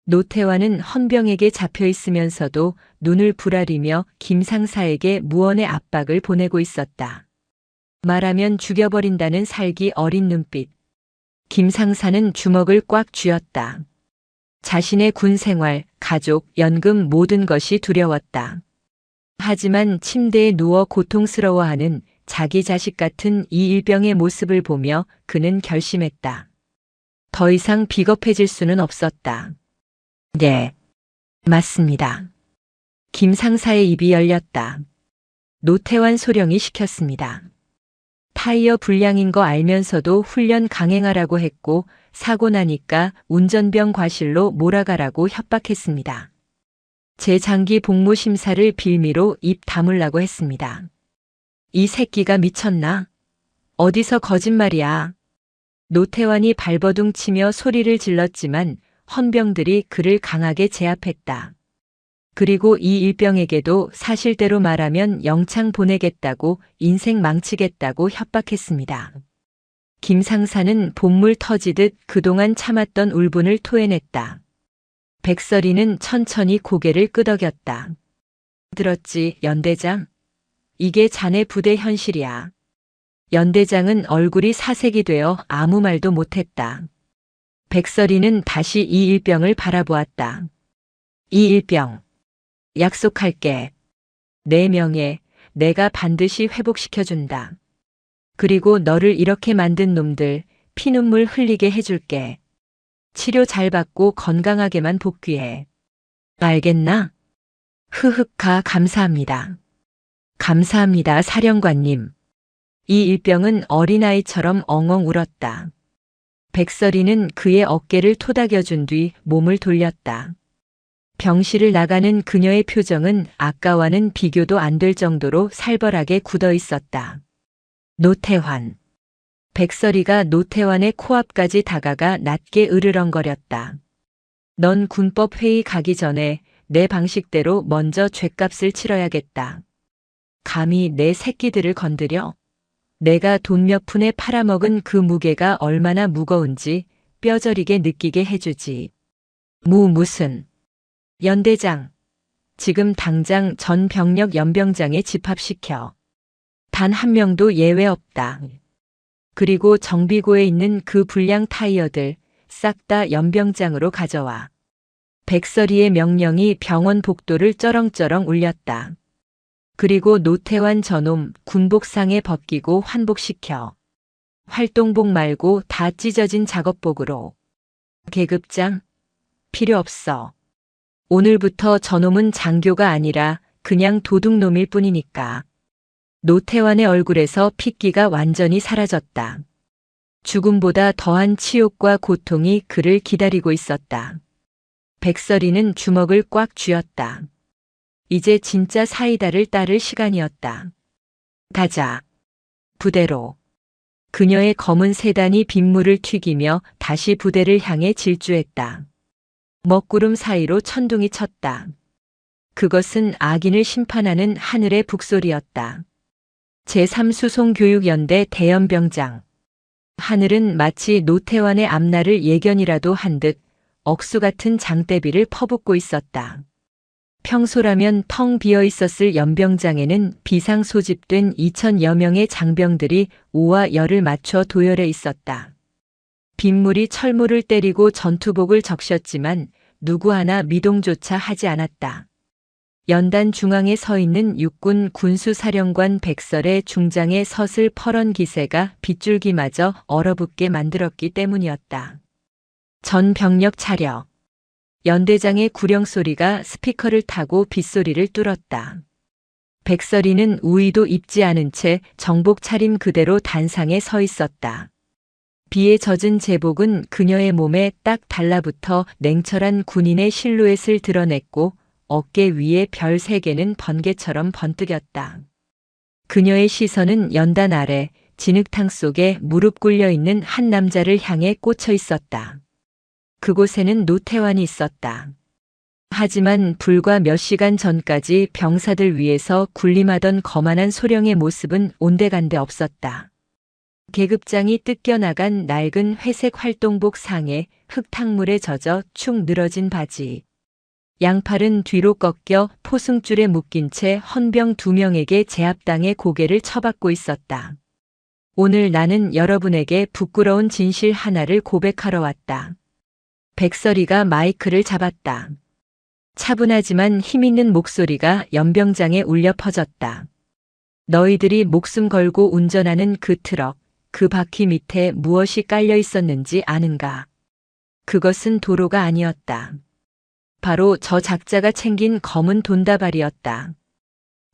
노태환은 헌병에게 잡혀 있으면서도 눈을 부라리며 김 상사에게 무언의 압박을 보내고 있었다. 말하면 죽여버린다는 살기 어린 눈빛. 김 상사는 주먹을 꽉 쥐었다. 자신의 군 생활, 가족, 연금 모든 것이 두려웠다. 하지만 침대에 누워 고통스러워하는 자기 자식 같은 이 일병의 모습을 보며 그는 결심했다. 더 이상 비겁해질 수는 없었다. 네, 맞습니다. 김 상사의 입이 열렸다. 노태환 소령이 시켰습니다. 타이어 불량인 거 알면서도 훈련 강행하라고 했고 사고 나니까 운전병 과실로 몰아가라고 협박했습니다. 제 장기 복무 심사를 빌미로 입 다물라고 했습니다. 이 새끼가 미쳤나? 어디서 거짓말이야. 노태환이 발버둥 치며 소리를 질렀지만 헌병들이 그를 강하게 제압했다. 그리고 이 일병에게도 사실대로 말하면 영창 보내겠다고 인생 망치겠다고 협박했습니다. 김 상사는 본물 터지듯 그동안 참았던 울분을 토해냈다. 백설이는 천천히 고개를 끄덕였다. 들었지, 연대장? 이게 자네 부대 현실이야. 연대장은 얼굴이 사색이 되어 아무 말도 못했다. 백설이는 다시 이 일병을 바라보았다. 이 일병. 약속할게. 내 명예, 내가 반드시 회복시켜준다. 그리고 너를 이렇게 만든 놈들 피눈물 흘리게 해줄게. 치료 잘 받고 건강하게만 복귀해. 알겠나? 흐흑하 감사합니다. 감사합니다, 사령관님. 이 일병은 어린아이처럼 엉엉 울었다. 백설이는 그의 어깨를 토닥여준 뒤 몸을 돌렸다. 병실을 나가는 그녀의 표정은 아까와는 비교도 안 될 정도로 살벌하게 굳어 있었다. 노태환. 백설이가 노태환의 코앞까지 다가가 낮게 으르렁거렸다. 넌 군법 회의 가기 전에 내 방식대로 먼저 죗값을 치러야겠다. 감히 내 새끼들을 건드려? 내가 돈 몇 푼에 팔아먹은 그 무게가 얼마나 무거운지 뼈저리게 느끼게 해주지. 무슨. 연대장. 지금 당장 전 병력 연병장에 집합시켜. 단 한 명도 예외 없다. 그리고 정비고에 있는 그 불량 타이어들 싹 다 연병장으로 가져와. 백설이의 명령이 병원 복도를 쩌렁쩌렁 울렸다. 그리고 노태환 저놈 군복상에 벗기고 환복시켜. 활동복 말고 다 찢어진 작업복으로. 계급장? 필요 없어. 오늘부터 저놈은 장교가 아니라 그냥 도둑놈일 뿐이니까. 노태환의 얼굴에서 핏기가 완전히 사라졌다. 죽음보다 더한 치욕과 고통이 그를 기다리고 있었다. 백설이는 주먹을 꽉 쥐었다. 이제 진짜 사이다를 따를 시간이었다. 가자. 부대로. 그녀의 검은 세단이 빗물을 튀기며 다시 부대를 향해 질주했다. 먹구름 사이로 천둥이 쳤다. 그것은 악인을 심판하는 하늘의 북소리였다. 제3수송교육연대 대연병장. 하늘은 마치 노태환의 앞날을 예견이라도 한 듯 억수 같은 장대비를 퍼붓고 있었다. 평소라면 텅 비어 있었을 연병장에는 비상 소집된 2,000여 명의 장병들이 오와 열을 맞춰 도열해 있었다. 빗물이 철물을 때리고 전투복을 적셨지만 누구 하나 미동조차 하지 않았다. 연단 중앙에 서 있는 육군 군수사령관 백설의 중장의 서슬 퍼런 기세가 빗줄기마저 얼어붙게 만들었기 때문이었다. 전 병력 차려. 연대장의 구령소리가 스피커를 타고 빗소리를 뚫었다. 백설이는 우의도 입지 않은 채 정복 차림 그대로 단상에 서 있었다. 비에 젖은 제복은 그녀의 몸에 딱 달라붙어 냉철한 군인의 실루엣을 드러냈고 어깨 위에 별 3개는 번개처럼 번뜩였다. 그녀의 시선은 연단 아래 진흙탕 속에 무릎 꿇려 있는 한 남자를 향해 꽂혀 있었다. 그곳에는 노태환이 있었다. 하지만 불과 몇 시간 전까지 병사들 위에서 군림하던 거만한 소령의 모습은 온데간데 없었다. 계급장이 뜯겨나간 낡은 회색 활동복 상에 흙탕물에 젖어 축 늘어진 바지. 양팔은 뒤로 꺾여 포승줄에 묶인 채 헌병 2명에게 제압당해 고개를 쳐박고 있었다. 오늘 나는 여러분에게 부끄러운 진실 하나를 고백하러 왔다. 백설이가 마이크를 잡았다. 차분하지만 힘있는 목소리가 연병장에 울려 퍼졌다. 너희들이 목숨 걸고 운전하는 그 트럭, 그 바퀴 밑에 무엇이 깔려 있었는지 아는가? 그것은 도로가 아니었다. 바로 저 작자가 챙긴 검은 돈다발이었다.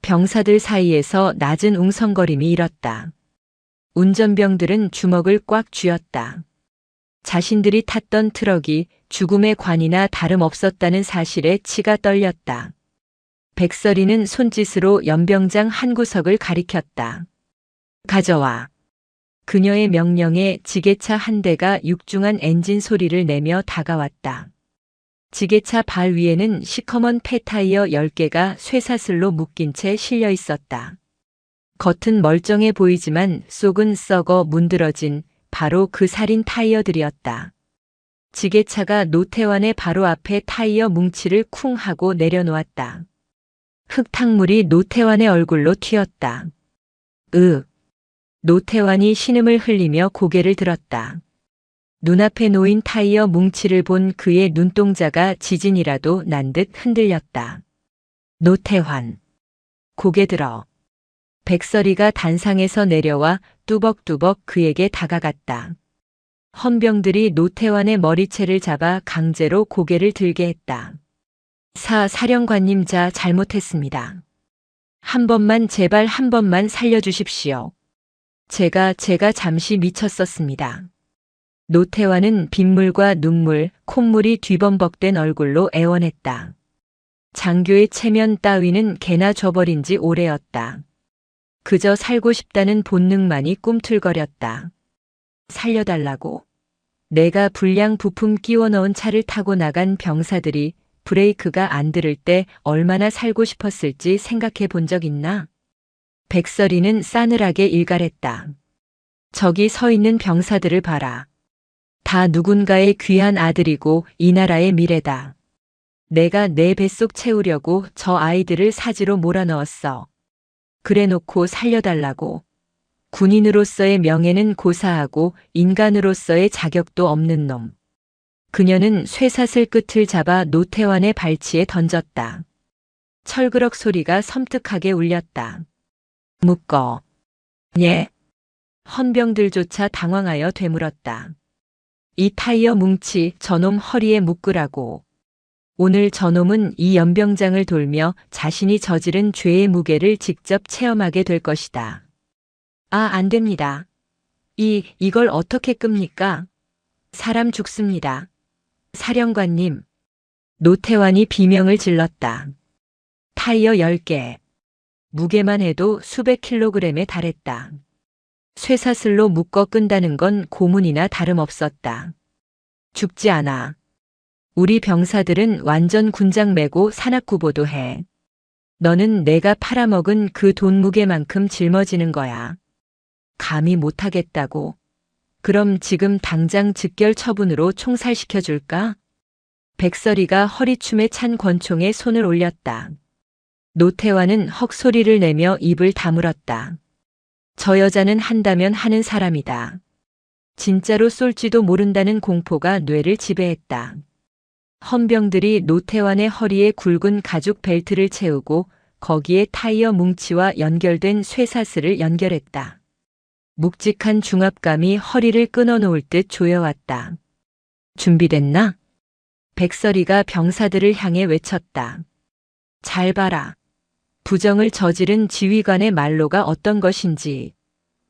병사들 사이에서 낮은 웅성거림이 일었다. 운전병들은 주먹을 꽉 쥐었다. 자신들이 탔던 트럭이 죽음의 관이나 다름없었다는 사실에 치가 떨렸다. 백설이는 손짓으로 연병장 한 구석을 가리켰다. 가져와. 그녀의 명령에 지게차 한 대가 육중한 엔진 소리를 내며 다가왔다. 지게차 발 위에는 시커먼 폐타이어 10개가 쇠사슬로 묶인 채 실려 있었다. 겉은 멀쩡해 보이지만 속은 썩어 문드러진 바로 그 살인 타이어들이었다. 지게차가 노태환의 바로 앞에 타이어 뭉치를 쿵 하고 내려놓았다. 흙탕물이 노태환의 얼굴로 튀었다. 노태환이 신음을 흘리며 고개를 들었다. 눈앞에 놓인 타이어 뭉치를 본 그의 눈동자가 지진이라도 난 듯 흔들렸다. 노태환. 고개 들어. 백설이가 단상에서 내려와 뚜벅뚜벅 그에게 다가갔다. 헌병들이 노태환의 머리채를 잡아 강제로 고개를 들게 했다. 사령관님, 잘못했습니다. 한 번만, 제발 한 번만 살려주십시오. 제가 잠시 미쳤었습니다. 노태환은 빗물과 눈물, 콧물이 뒤범벅된 얼굴로 애원했다. 장교의 체면 따위는 개나 줘버린 지 오래였다. 그저 살고 싶다는 본능만이 꿈틀거렸다. 살려달라고. 내가 불량 부품 끼워 넣은 차를 타고 나간 병사들이 브레이크가 안 들을 때 얼마나 살고 싶었을지 생각해 본 적 있나? 백설이는 싸늘하게 일갈했다. 저기 서 있는 병사들을 봐라. 다 누군가의 귀한 아들이고 이 나라의 미래다. 내가 내 뱃속 채우려고 저 아이들을 사지로 몰아넣었어. 그래놓고 살려달라고. 군인으로서의 명예는 고사하고 인간으로서의 자격도 없는 놈. 그녀는 쇠사슬 끝을 잡아 노태환의 발치에 던졌다. 철그럭 소리가 섬뜩하게 울렸다. 묶어. 예. 헌병들조차 당황하여 되물었다. 이 타이어 뭉치 저놈 허리에 묶으라고. 오늘 저놈은 이 연병장을 돌며 자신이 저지른 죄의 무게를 직접 체험하게 될 것이다. 안 됩니다. 이걸 어떻게 끕니까? 사람 죽습니다. 사령관님. 노태환이 비명을 질렀다. 타이어 10개. 무게만 해도 수백 킬로그램에 달했다. 쇠사슬로 묶어 끈다는 건 고문이나 다름없었다. 죽지 않아. 우리 병사들은 완전 군장 메고 산악구보도 해. 너는 내가 팔아먹은 그 돈 무게만큼 짊어지는 거야. 감히 못하겠다고. 그럼 지금 당장 즉결 처분으로 총살시켜줄까? 백설이가 허리춤에 찬 권총에 손을 올렸다. 노태환은 헉소리를 내며 입을 다물었다. 저 여자는 한다면 하는 사람이다. 진짜로 쏠지도 모른다는 공포가 뇌를 지배했다. 헌병들이 노태환의 허리에 굵은 가죽 벨트를 채우고 거기에 타이어 뭉치와 연결된 쇠사슬을 연결했다. 묵직한 중압감이 허리를 끊어놓을 듯 조여왔다. 준비됐나? 백설이가 병사들을 향해 외쳤다. 잘 봐라. 부정을 저지른 지휘관의 말로가 어떤 것인지,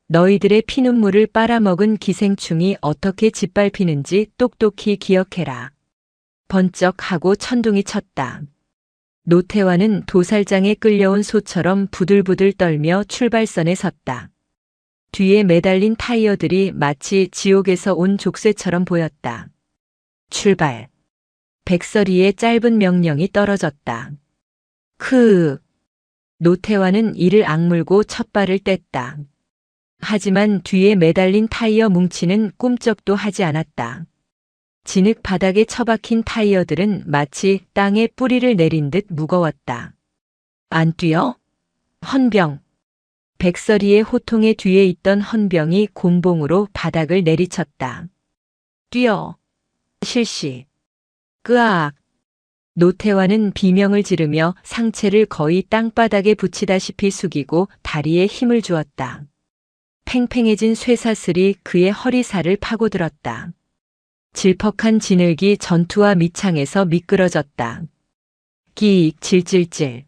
너희들의 피눈물을 빨아먹은 기생충이 어떻게 짓밟히는지 똑똑히 기억해라. 번쩍하고 천둥이 쳤다. 노태환은 도살장에 끌려온 소처럼 부들부들 떨며 출발선에 섰다. 뒤에 매달린 타이어들이 마치 지옥에서 온 족쇄처럼 보였다. 출발. 백설이의 짧은 명령이 떨어졌다. 노태환은 이를 악물고 첫 발을 뗐다. 하지만 뒤에 매달린 타이어 뭉치는 꿈쩍도 하지 않았다. 진흙 바닥에 처박힌 타이어들은 마치 땅에 뿌리를 내린 듯 무거웠다. 안 뛰어? 헌병. 백설이의 호통에 뒤에 있던 헌병이 곤봉으로 바닥을 내리쳤다. 뛰어. 실시. 끄악. 노태환은 비명을 지르며 상체를 거의 땅바닥에 붙이다시피 숙이고 다리에 힘을 주었다. 팽팽해진 쇠사슬이 그의 허리살을 파고들었다. 질퍽한 진흙이 전투와 밑창에서 미끄러졌다. 끼익 질질질.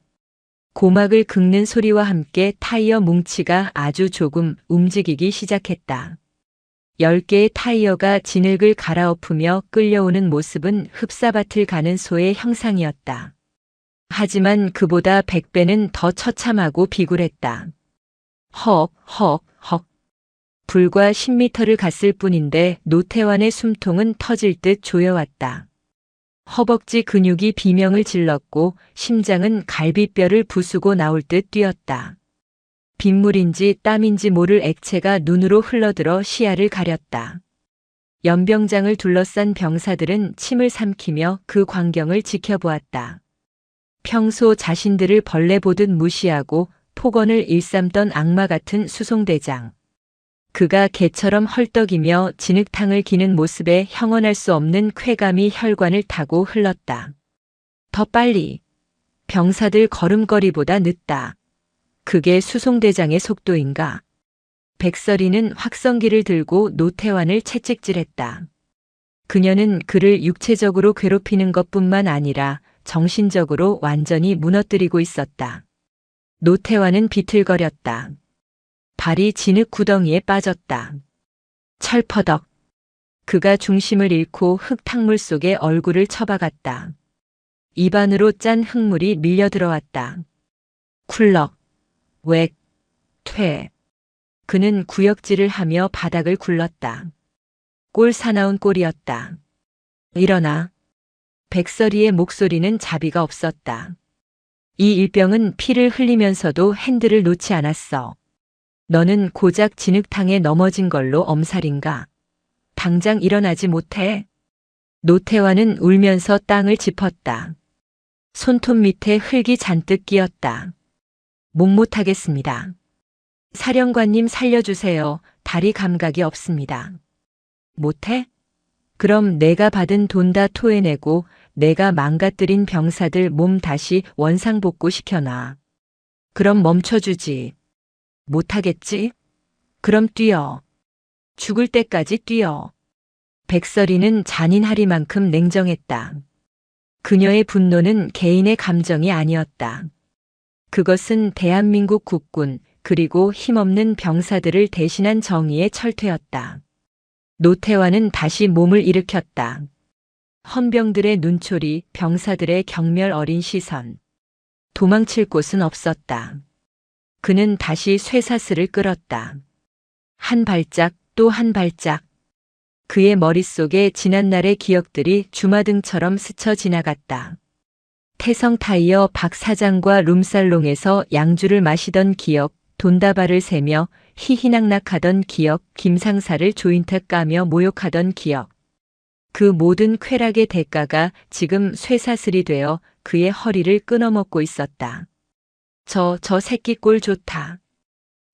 고막을 긁는 소리와 함께 타이어 뭉치가 아주 조금 움직이기 시작했다. 10개의 타이어가 진흙을 갈아엎으며 끌려오는 모습은 흡사밭을 가는 소의 형상이었다. 하지만 그보다 100배는 더 처참하고 비굴했다. 헉. 불과 10m를 갔을 뿐인데 노태환의 숨통은 터질 듯 조여왔다. 허벅지 근육이 비명을 질렀고 심장은 갈비뼈를 부수고 나올 듯 뛰었다. 빗물인지 땀인지 모를 액체가 눈으로 흘러들어 시야를 가렸다. 연병장을 둘러싼 병사들은 침을 삼키며 그 광경을 지켜보았다. 평소 자신들을 벌레 보듯 무시하고 폭언을 일삼던 악마 같은 수송대장. 그가 개처럼 헐떡이며 진흙탕을 기는 모습에 형언할 수 없는 쾌감이 혈관을 타고 흘렀다. 더 빨리. 병사들 걸음걸이보다 늦다. 그게 수송대장의 속도인가? 백설이는 확성기를 들고 노태환을 채찍질했다. 그녀는 그를 육체적으로 괴롭히는 것뿐만 아니라 정신적으로 완전히 무너뜨리고 있었다. 노태환은 비틀거렸다. 발이 진흙 구덩이에 빠졌다. 철퍼덕. 그가 중심을 잃고 흙탕물 속에 얼굴을 처박았다. 입안으로 짠 흙물이 밀려 들어왔다. 쿨럭. 웩. 퇴. 그는 구역질을 하며 바닥을 굴렀다. 꼴 사나운 꼴이었다. 일어나. 백설이의 목소리는 자비가 없었다. 이 일병은 피를 흘리면서도 핸들을 놓지 않았어. 너는 고작 진흙탕에 넘어진 걸로 엄살인가? 당장 일어나지 못해? 노태환은 울면서 땅을 짚었다. 손톱 밑에 흙이 잔뜩 끼었다. 못하겠습니다. 사령관님 살려주세요. 다리 감각이 없습니다. 못해? 그럼 내가 받은 돈 다 토해내고 내가 망가뜨린 병사들 몸 다시 원상복구 시켜놔. 그럼 멈춰주지. 못하겠지? 그럼 뛰어. 죽을 때까지 뛰어. 백설이는 잔인하리만큼 냉정했다. 그녀의 분노는 개인의 감정이 아니었다. 그것은 대한민국 국군 그리고 힘없는 병사들을 대신한 정의의 철퇴였다. 노태환은 다시 몸을 일으켰다. 헌병들의 눈초리, 병사들의 경멸 어린 시선. 도망칠 곳은 없었다. 그는 다시 쇠사슬을 끌었다. 한 발짝 또 한 발짝. 그의 머릿속에 지난날의 기억들이 주마등처럼 스쳐 지나갔다. 태성타이어 박 사장과 룸살롱에서 양주를 마시던 기억, 돈다발을 세며 희희낙낙하던 기억, 김상사를 조인트 까며 모욕하던 기억. 그 모든 쾌락의 대가가 지금 쇠사슬이 되어 그의 허리를 끊어먹고 있었다. 저 새끼 꼴 좋다.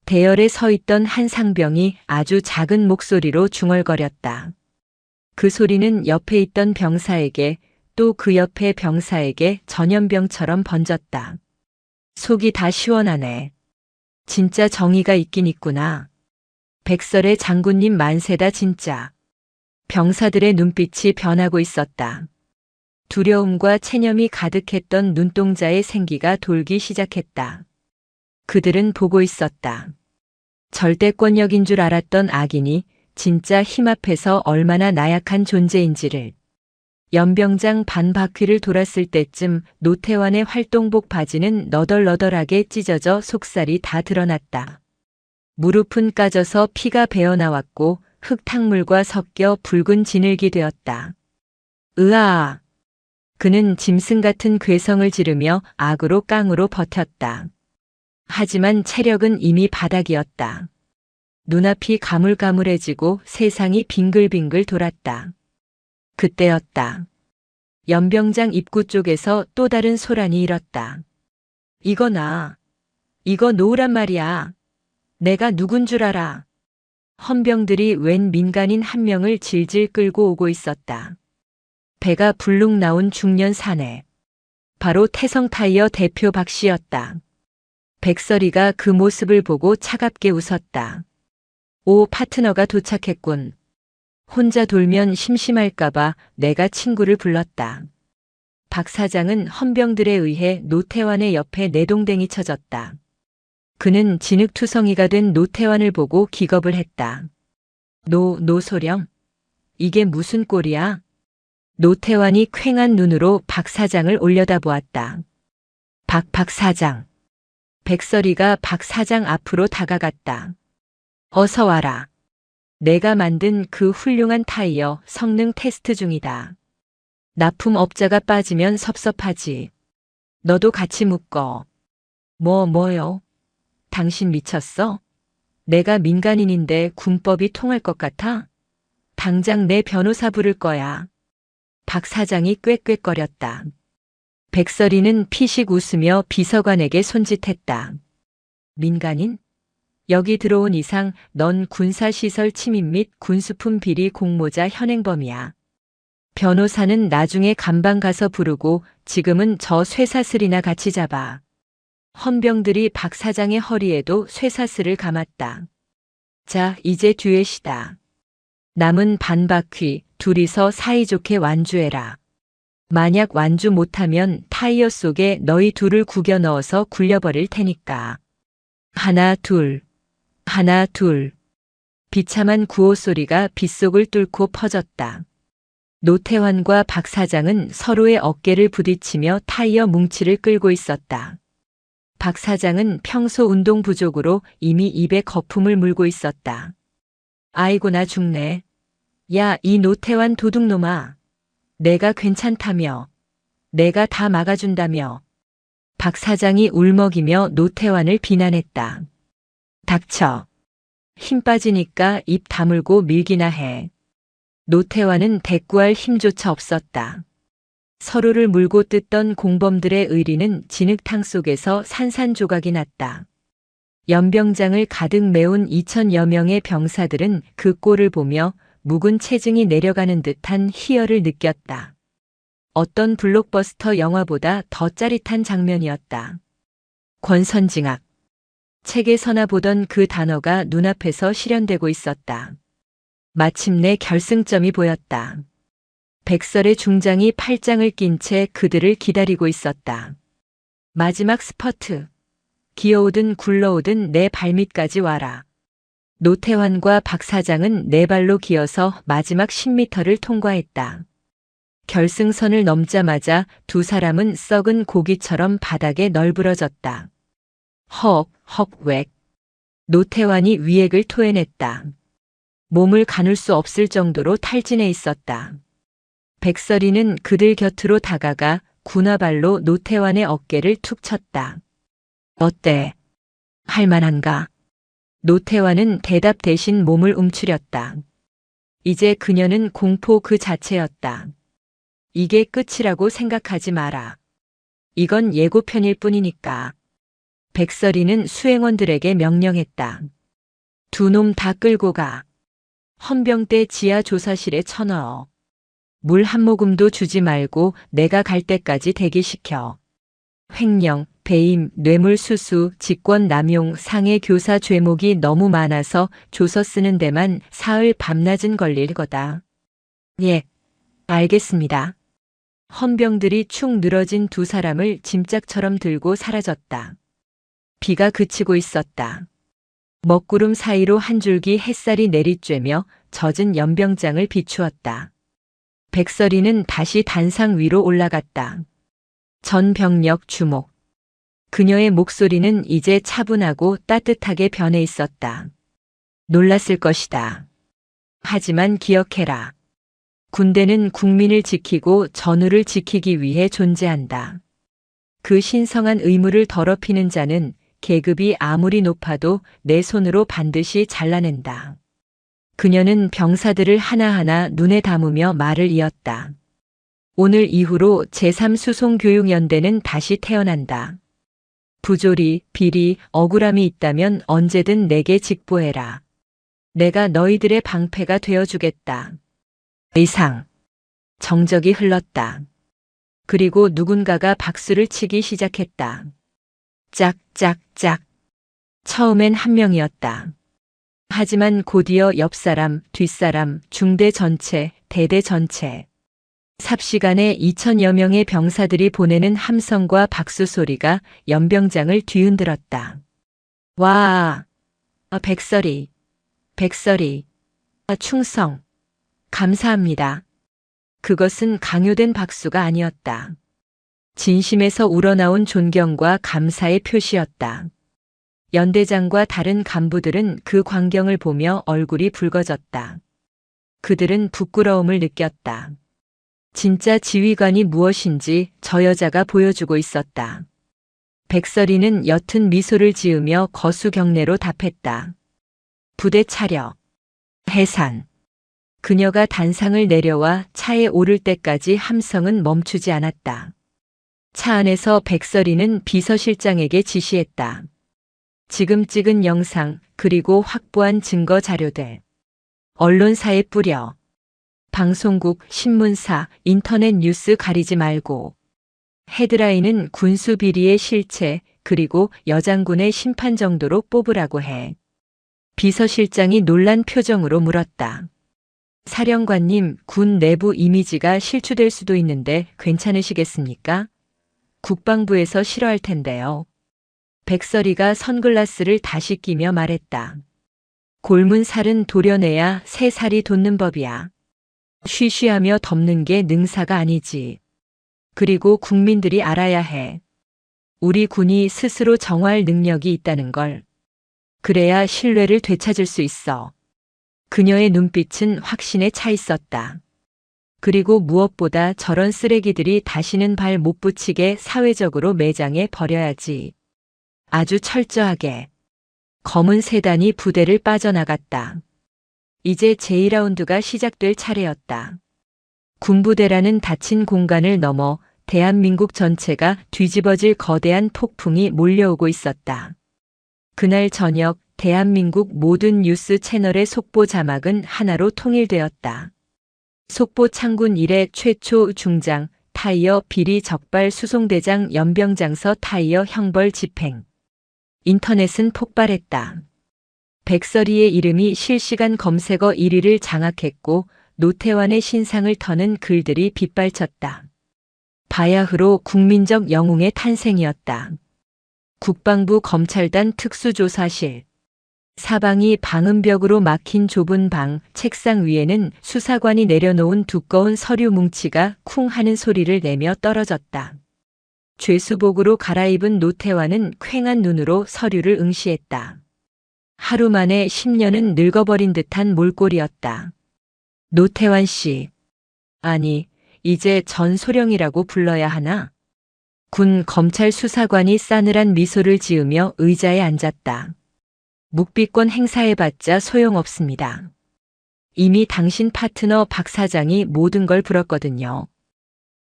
대열에 서 있던 한 상병이 아주 작은 목소리로 중얼거렸다. 그 소리는 옆에 있던 병사에게 또 그 옆에 병사에게 전염병처럼 번졌다. 속이 다 시원하네. 진짜 정의가 있긴 있구나. 백설의 장군님 만세다 진짜. 병사들의 눈빛이 변하고 있었다. 두려움과 체념이 가득했던 눈동자의 생기가 돌기 시작했다. 그들은 보고 있었다. 절대권력인 줄 알았던 악인이 진짜 힘 앞에서 얼마나 나약한 존재인지를. 연병장 반 바퀴를 돌았을 때쯤 노태환의 활동복 바지는 너덜너덜하게 찢어져 속살이 다 드러났다. 무릎은 까져서 피가 배어나왔고 흙탕물과 섞여 붉은 진흙이 되었다. 으아! 그는 짐승 같은 괴성을 지르며 악으로 깡으로 버텼다. 하지만 체력은 이미 바닥이었다. 눈앞이 가물가물해지고 세상이 빙글빙글 돌았다. 그때였다. 연병장 입구 쪽에서 또 다른 소란이 일었다. 이거 놓으란 말이야. 내가 누군 줄 알아. 헌병들이 웬 민간인 한 명을 질질 끌고 오고 있었다. 배가 불룩 나온 중년 사내. 바로 태성타이어 대표 박 씨였다. 백설이가 그 모습을 보고 차갑게 웃었다. 오, 파트너가 도착했군. 혼자 돌면 심심할까봐 내가 친구를 불렀다. 박 사장은 헌병들에 의해 노태환의 옆에 내동댕이 쳐졌다. 그는 진흙투성이가 된 노태환을 보고 기겁을 했다. 노소령? 이게 무슨 꼴이야? 노태환이 퀭한 눈으로 박 사장을 올려다보았다. 박 사장. 백설이가 박 사장 앞으로 다가갔다. 어서 와라. 내가 만든 그 훌륭한 타이어 성능 테스트 중이다. 납품업자가 빠지면 섭섭하지. 너도 같이 묶어. 뭐요? 당신 미쳤어? 내가 민간인인데 군법이 통할 것 같아? 당장 내 변호사 부를 거야. 박 사장이 꾀꾀거렸다. 백설이는 피식 웃으며 비서관에게 손짓했다. 민간인? 여기 들어온 이상 넌 군사시설 침입 및 군수품 비리 공모자 현행범이야. 변호사는 나중에 감방 가서 부르고 지금은 저 쇠사슬이나 같이 잡아. 헌병들이 박 사장의 허리에도 쇠사슬을 감았다. 자, 이제 듀엣이다. 남은 반 바퀴 둘이서 사이좋게 완주해라. 만약 완주 못하면 타이어 속에 너희 둘을 구겨 넣어서 굴려버릴 테니까. 하나, 둘. 하나, 둘. 비참한 구호 소리가 빗속을 뚫고 퍼졌다. 노태환과 박 사장은 서로의 어깨를 부딪히며 타이어 뭉치를 끌고 있었다. 박 사장은 평소 운동 부족으로 이미 입에 거품을 물고 있었다. 아이고 나 죽네. 야, 이 노태환 도둑놈아. 내가 괜찮다며. 내가 다 막아준다며. 박 사장이 울먹이며 노태환을 비난했다. 닥쳐. 힘 빠지니까 입 다물고 밀기나 해. 노태환은 대꾸할 힘조차 없었다. 서로를 물고 뜯던 공범들의 의리는 진흙탕 속에서 산산조각이 났다. 연병장을 가득 메운 2,000여 명의 병사들은 그 꼴을 보며 묵은 체증이 내려가는 듯한 희열을 느꼈다. 어떤 블록버스터 영화보다 더 짜릿한 장면이었다. 권선징악. 책에서나 보던 그 단어가 눈앞에서 실현되고 있었다. 마침내 결승점이 보였다. 백설의 중장이 팔짱을 낀 채 그들을 기다리고 있었다. 마지막 스퍼트. 기어오든 굴러오든 내 발밑까지 와라. 노태환과 박 사장은 네 발로 기어서 마지막 10m를 통과했다. 결승선을 넘자마자 두 사람은 썩은 고기처럼 바닥에 널브러졌다. 헉, 헉, 웩. 노태환이 위액을 토해냈다. 몸을 가눌 수 없을 정도로 탈진해 있었다. 백설이는 그들 곁으로 다가가 군화발로 노태환의 어깨를 툭 쳤다. 어때? 할만한가? 노태환은 대답 대신 몸을 움츠렸다. 이제 그녀는 공포 그 자체였다. 이게 끝이라고 생각하지 마라. 이건 예고편일 뿐이니까. 백설이는 수행원들에게 명령했다. 두 놈 다 끌고 가. 헌병대 지하 조사실에 쳐넣어. 물 한 모금도 주지 말고 내가 갈 때까지 대기시켜. 횡령, 배임, 뇌물수수, 직권남용, 상해교사 죄목이 너무 많아서 조서 쓰는 데만 사흘 밤낮은 걸릴 거다. 예, 알겠습니다. 헌병들이 축 늘어진 두 사람을 짐짝처럼 들고 사라졌다. 비가 그치고 있었다. 먹구름 사이로 한 줄기 햇살이 내리쬐며 젖은 연병장을 비추었다. 백설이는 다시 단상 위로 올라갔다. 전 병력 주목. 그녀의 목소리는 이제 차분하고 따뜻하게 변해 있었다. 놀랐을 것이다. 하지만 기억해라. 군대는 국민을 지키고 전우를 지키기 위해 존재한다. 그 신성한 의무를 더럽히는 자는 계급이 아무리 높아도 내 손으로 반드시 잘라낸다. 그녀는 병사들을 하나하나 눈에 담으며 말을 이었다. 오늘 이후로 제3수송교육연대는 다시 태어난다. 부조리, 비리, 억울함이 있다면 언제든 내게 직보해라. 내가 너희들의 방패가 되어주겠다. 이상. 정적이 흘렀다. 그리고 누군가가 박수를 치기 시작했다. 짝짝짝. 처음엔 한 명이었다. 하지만 곧이어 옆사람, 뒷사람, 중대 전체, 대대 전체. 삽시간에 2,000여 명의 병사들이 보내는 함성과 박수 소리가 연병장을 뒤흔들었다. 와! 백설이. 백설이. 충성. 감사합니다. 그것은 강요된 박수가 아니었다. 진심에서 우러나온 존경과 감사의 표시였다. 연대장과 다른 간부들은 그 광경을 보며 얼굴이 붉어졌다. 그들은 부끄러움을 느꼈다. 진짜 지휘관이 무엇인지 저 여자가 보여주고 있었다. 백설이는 옅은 미소를 지으며 거수경례로 답했다. 부대 차려. 해산. 그녀가 단상을 내려와 차에 오를 때까지 함성은 멈추지 않았다. 차 안에서 백설이는 비서실장에게 지시했다. 지금 찍은 영상 그리고 확보한 증거 자료들 언론사에 뿌려. 방송국, 신문사, 인터넷 뉴스 가리지 말고. 헤드라인은 군수 비리의 실체 그리고 여장군의 심판 정도로 뽑으라고 해. 비서실장이 놀란 표정으로 물었다. 사령관님, 군 내부 이미지가 실추될 수도 있는데 괜찮으시겠습니까? 국방부에서 싫어할 텐데요. 백설이가 선글라스를 다시 끼며 말했다. 골문 살은 도려내야 새 살이 돋는 법이야. 쉬쉬하며 덮는 게 능사가 아니지. 그리고 국민들이 알아야 해. 우리 군이 스스로 정화할 능력이 있다는 걸. 그래야 신뢰를 되찾을 수 있어. 그녀의 눈빛은 확신에 차 있었다. 그리고 무엇보다 저런 쓰레기들이 다시는 발 못 붙이게 사회적으로 매장해 버려야지. 아주 철저하게. 검은 세단이 부대를 빠져나갔다. 이제 제2라운드가 시작될 차례였다. 군부대라는 닫힌 공간을 넘어 대한민국 전체가 뒤집어질 거대한 폭풍이 몰려오고 있었다. 그날 저녁 대한민국 모든 뉴스 채널의 속보 자막은 하나로 통일되었다. 속보 창군 이래 최초 중장 타이어 비리 적발 수송대장 연병장서 타이어 형벌 집행. 인터넷은 폭발했다. 백설이의 이름이 실시간 검색어 1위를 장악했고 노태환의 신상을 터는 글들이 빗발쳤다. 바야흐로 국민적 영웅의 탄생이었다. 국방부 검찰단 특수조사실. 사방이 방음벽으로 막힌 좁은 방, 책상 위에는 수사관이 내려놓은 두꺼운 서류 뭉치가 쿵 하는 소리를 내며 떨어졌다. 죄수복으로 갈아입은 노태환은 퀭한 눈으로 서류를 응시했다. 하루 만에 10년은 늙어버린 듯한 몰골이었다. 노태환 씨. 아니, 이제 전소령이라고 불러야 하나? 군 검찰 수사관이 싸늘한 미소를 지으며 의자에 앉았다. 묵비권 행사해봤자 소용없습니다. 이미 당신 파트너 박 사장이 모든 걸 불었거든요.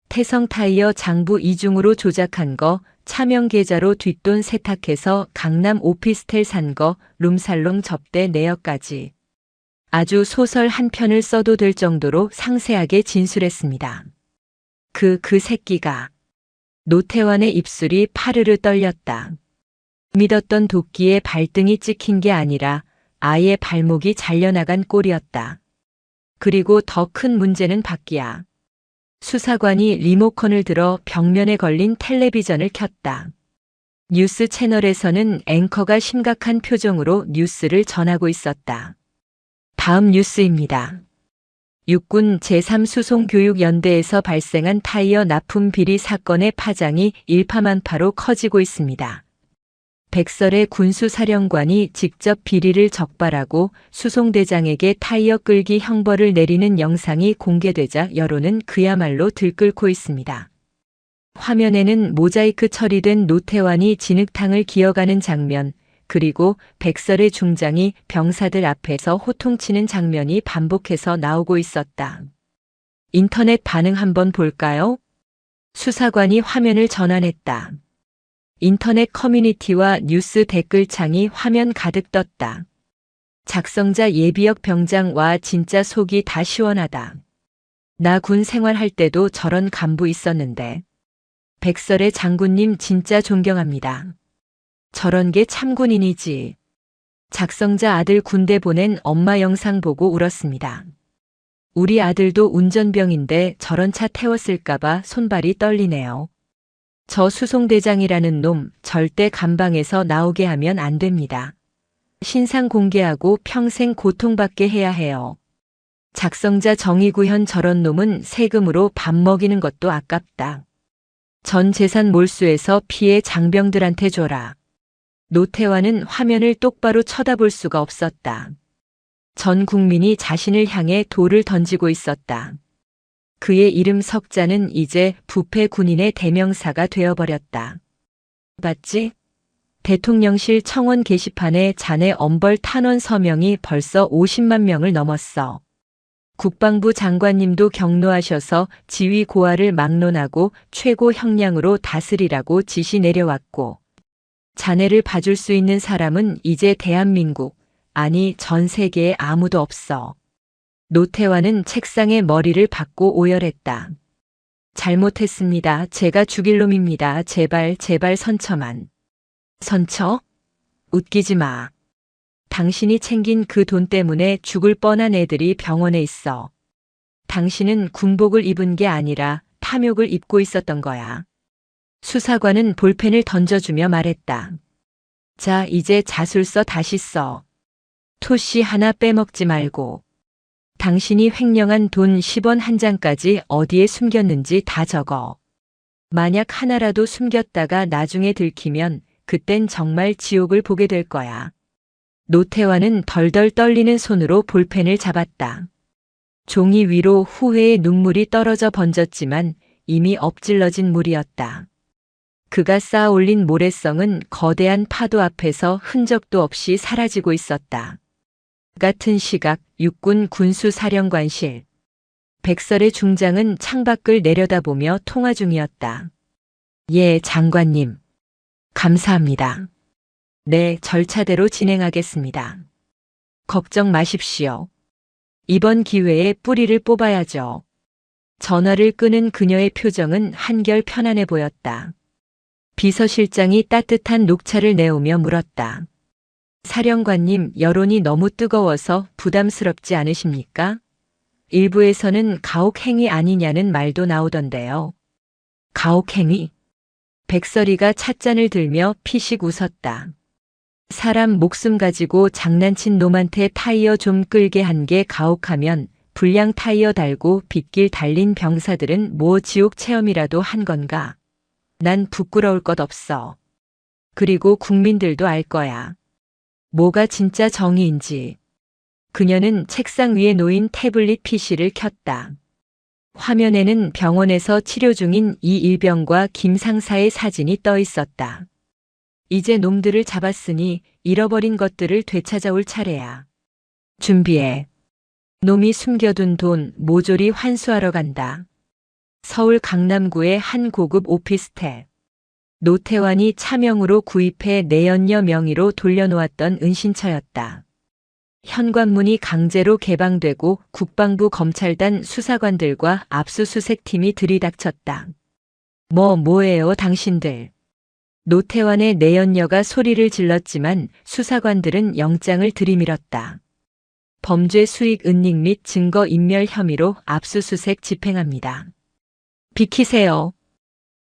태성타이어 장부 이중으로 조작한 거, 차명 계좌로 뒷돈 세탁해서 강남 오피스텔 산 거, 룸살롱 접대 내역까지. 아주 소설 한 편을 써도 될 정도로 상세하게 진술했습니다. 그 새끼가. 노태환의 입술이 파르르 떨렸다. 믿었던 도끼에 발등이 찍힌 게 아니라 아예 발목이 잘려나간 꼴이었다. 그리고 더 큰 문제는 밖이야. 수사관이 리모컨을 들어 벽면에 걸린 텔레비전을 켰다. 뉴스 채널에서는 앵커가 심각한 표정으로 뉴스를 전하고 있었다. 다음 뉴스입니다. 육군 제3수송교육연대에서 발생한 타이어 납품 비리 사건의 파장이 일파만파로 커지고 있습니다. 백설의 군수사령관이 직접 비리를 적발하고 수송대장에게 타이어 끌기 형벌을 내리는 영상이 공개되자 여론은 그야말로 들끓고 있습니다. 화면에는 모자이크 처리된 노태환이 진흙탕을 기어가는 장면, 그리고 백설의 중장이 병사들 앞에서 호통치는 장면이 반복해서 나오고 있었다. 인터넷 반응 한번 볼까요? 수사관이 화면을 전환했다. 인터넷 커뮤니티와 뉴스 댓글창이 화면 가득 떴다. 작성자 예비역 병장 와 진짜 속이 다 시원하다. 나 군 생활할 때도 저런 간부 있었는데. 백설의 장군님 진짜 존경합니다. 저런 게 참군인이지. 작성자 아들 군대 보낸 엄마 영상 보고 울었습니다. 우리 아들도 운전병인데 저런 차 태웠을까봐 손발이 떨리네요. 저 수송대장이라는 놈 절대 감방에서 나오게 하면 안 됩니다. 신상 공개하고 평생 고통받게 해야 해요. 작성자 정의구현 저런 놈은 세금으로 밥 먹이는 것도 아깝다. 전 재산 몰수해서 피해 장병들한테 줘라. 노태환은 화면을 똑바로 쳐다볼 수가 없었다. 전 국민이 자신을 향해 돌을 던지고 있었다. 그의 이름 석자는 이제 부패 군인의 대명사가 되어버렸다. 봤지? 대통령실 청원 게시판에 자네 엄벌 탄원 서명이 벌써 50만 명을 넘었어. 국방부 장관님도 격노하셔서 지휘 고하를 막론하고 최고 형량으로 다스리라고 지시 내려왔고, 자네를 봐줄 수 있는 사람은 이제 대한민국, 아니 전 세계에 아무도 없어. 노태환은 책상에 머리를 박고 오열했다. 잘못했습니다. 제가 죽일 놈입니다. 제발 선처만. 선처? 웃기지 마. 당신이 챙긴 그 돈 때문에 죽을 뻔한 애들이 병원에 있어. 당신은 군복을 입은 게 아니라 탐욕을 입고 있었던 거야. 수사관은 볼펜을 던져주며 말했다. 자, 이제 자술서 다시 써. 토시 하나 빼먹지 말고. 당신이 횡령한 돈 10원 한 장까지 어디에 숨겼는지 다 적어. 만약 하나라도 숨겼다가 나중에 들키면 그땐 정말 지옥을 보게 될 거야. 노태환은 덜덜 떨리는 손으로 볼펜을 잡았다. 종이 위로 후회의 눈물이 떨어져 번졌지만 이미 엎질러진 물이었다. 그가 쌓아 올린 모래성은 거대한 파도 앞에서 흔적도 없이 사라지고 있었다. 같은 시각 육군 군수사령관실. 백설의 중장은 창밖을 내려다보며 통화 중이었다. 예, 장관님. 감사합니다. 네, 절차대로 진행하겠습니다. 걱정 마십시오. 이번 기회에 뿌리를 뽑아야죠. 전화를 끄는 그녀의 표정은 한결 편안해 보였다. 비서실장이 따뜻한 녹차를 내오며 물었다. 사령관님, 여론이 너무 뜨거워서 부담스럽지 않으십니까? 일부에서는 가혹행위 아니냐는 말도 나오던데요. 가혹행위? 백설이가 찻잔을 들며 피식 웃었다. 사람 목숨 가지고 장난친 놈한테 타이어 좀 끌게 한 게 가혹하면 불량 타이어 달고 빗길 달린 병사들은 뭐 지옥 체험이라도 한 건가? 난 부끄러울 것 없어. 그리고 국민들도 알 거야. 뭐가 진짜 정의인지. 그녀는 책상 위에 놓인 태블릿 PC를 켰다. 화면에는 병원에서 치료 중인 이일병과 김 상사의 사진이 떠 있었다. 이제 놈들을 잡았으니 잃어버린 것들을 되찾아올 차례야. 준비해. 놈이 숨겨둔 돈 모조리 환수하러 간다. 서울 강남구의 한 고급 오피스텔. 노태환이 차명으로 구입해 내연녀 명의로 돌려놓았던 은신처였다. 현관문이 강제로 개방되고 국방부 검찰단 수사관들과 압수수색팀이 들이닥쳤다. 뭐예요 당신들. 노태환의 내연녀가 소리를 질렀지만 수사관들은 영장을 들이밀었다. 범죄 수익 은닉 및 증거 인멸 혐의로 압수수색 집행합니다. 비키세요.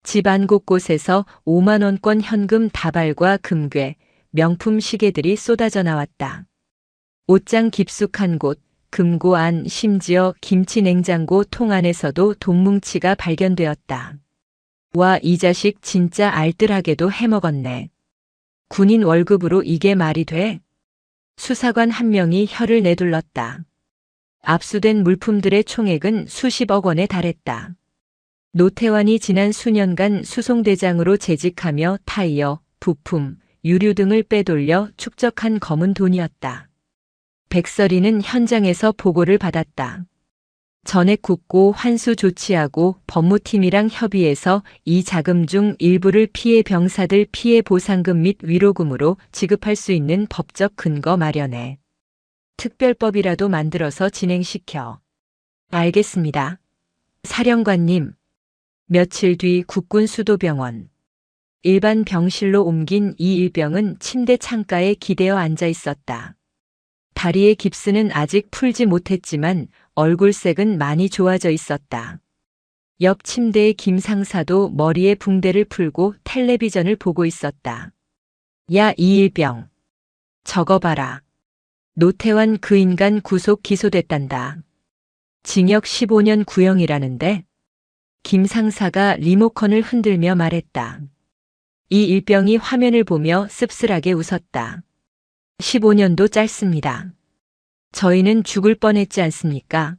집안 곳곳에서 5만 원권 현금 다발과 금괴, 명품 시계들이 쏟아져 나왔다. 옷장 깊숙한 곳, 금고 안, 심지어 김치 냉장고 통 안에서도 돈뭉치가 발견되었다. 와, 이 자식 진짜 알뜰하게도 해먹었네. 군인 월급으로 이게 말이 돼? 수사관 한 명이 혀를 내둘렀다. 압수된 물품들의 총액은 수십억 원에 달했다. 노태환이 지난 수년간 수송대장으로 재직하며 타이어, 부품, 유류 등을 빼돌려 축적한 검은 돈이었다. 백설이는 현장에서 보고를 받았다. 전액 굽고 환수 조치하고 법무팀이랑 협의해서 이 자금 중 일부를 피해 병사들 피해 보상금 및 위로금으로 지급할 수 있는 법적 근거 마련해. 특별법이라도 만들어서 진행시켜. 알겠습니다. 사령관님. 며칠 뒤 국군 수도병원. 일반 병실로 옮긴 이 일병은 침대 창가에 기대어 앉아 있었다. 다리의 깁스는 아직 풀지 못했지만 얼굴색은 많이 좋아져 있었다. 옆 침대의 김 상사도 머리에 붕대를 풀고 텔레비전을 보고 있었다. 야, 이일병. 저거 봐라. 노태환 그 인간 구속 기소됐단다. 징역 15년 구형이라는데? 김 상사가 리모컨을 흔들며 말했다. 이 일병이 화면을 보며 씁쓸하게 웃었다. 15년도 짧습니다. 저희는 죽을 뻔했지 않습니까?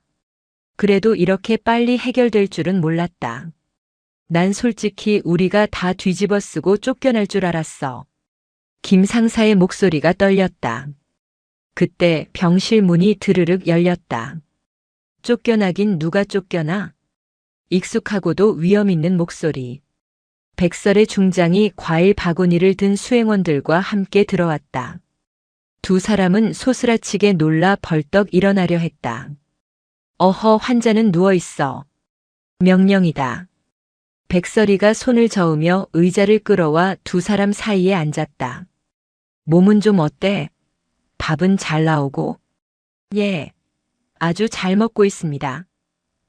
그래도 이렇게 빨리 해결될 줄은 몰랐다. 난 솔직히 우리가 다 뒤집어 쓰고 쫓겨날 줄 알았어. 김 상사의 목소리가 떨렸다. 그때 병실 문이 드르륵 열렸다. 쫓겨나긴 누가 쫓겨나? 익숙하고도 위험 있는 목소리. 백설의 중장이 과일 바구니를 든 수행원들과 함께 들어왔다. 두 사람은 소스라치게 놀라 벌떡 일어나려 했다. 어허, 환자는 누워있어. 명령이다. 백설이가 손을 저으며 의자를 끌어와 두 사람 사이에 앉았다. 몸은 좀 어때? 밥은 잘 나오고? 예, 아주 잘 먹고 있습니다.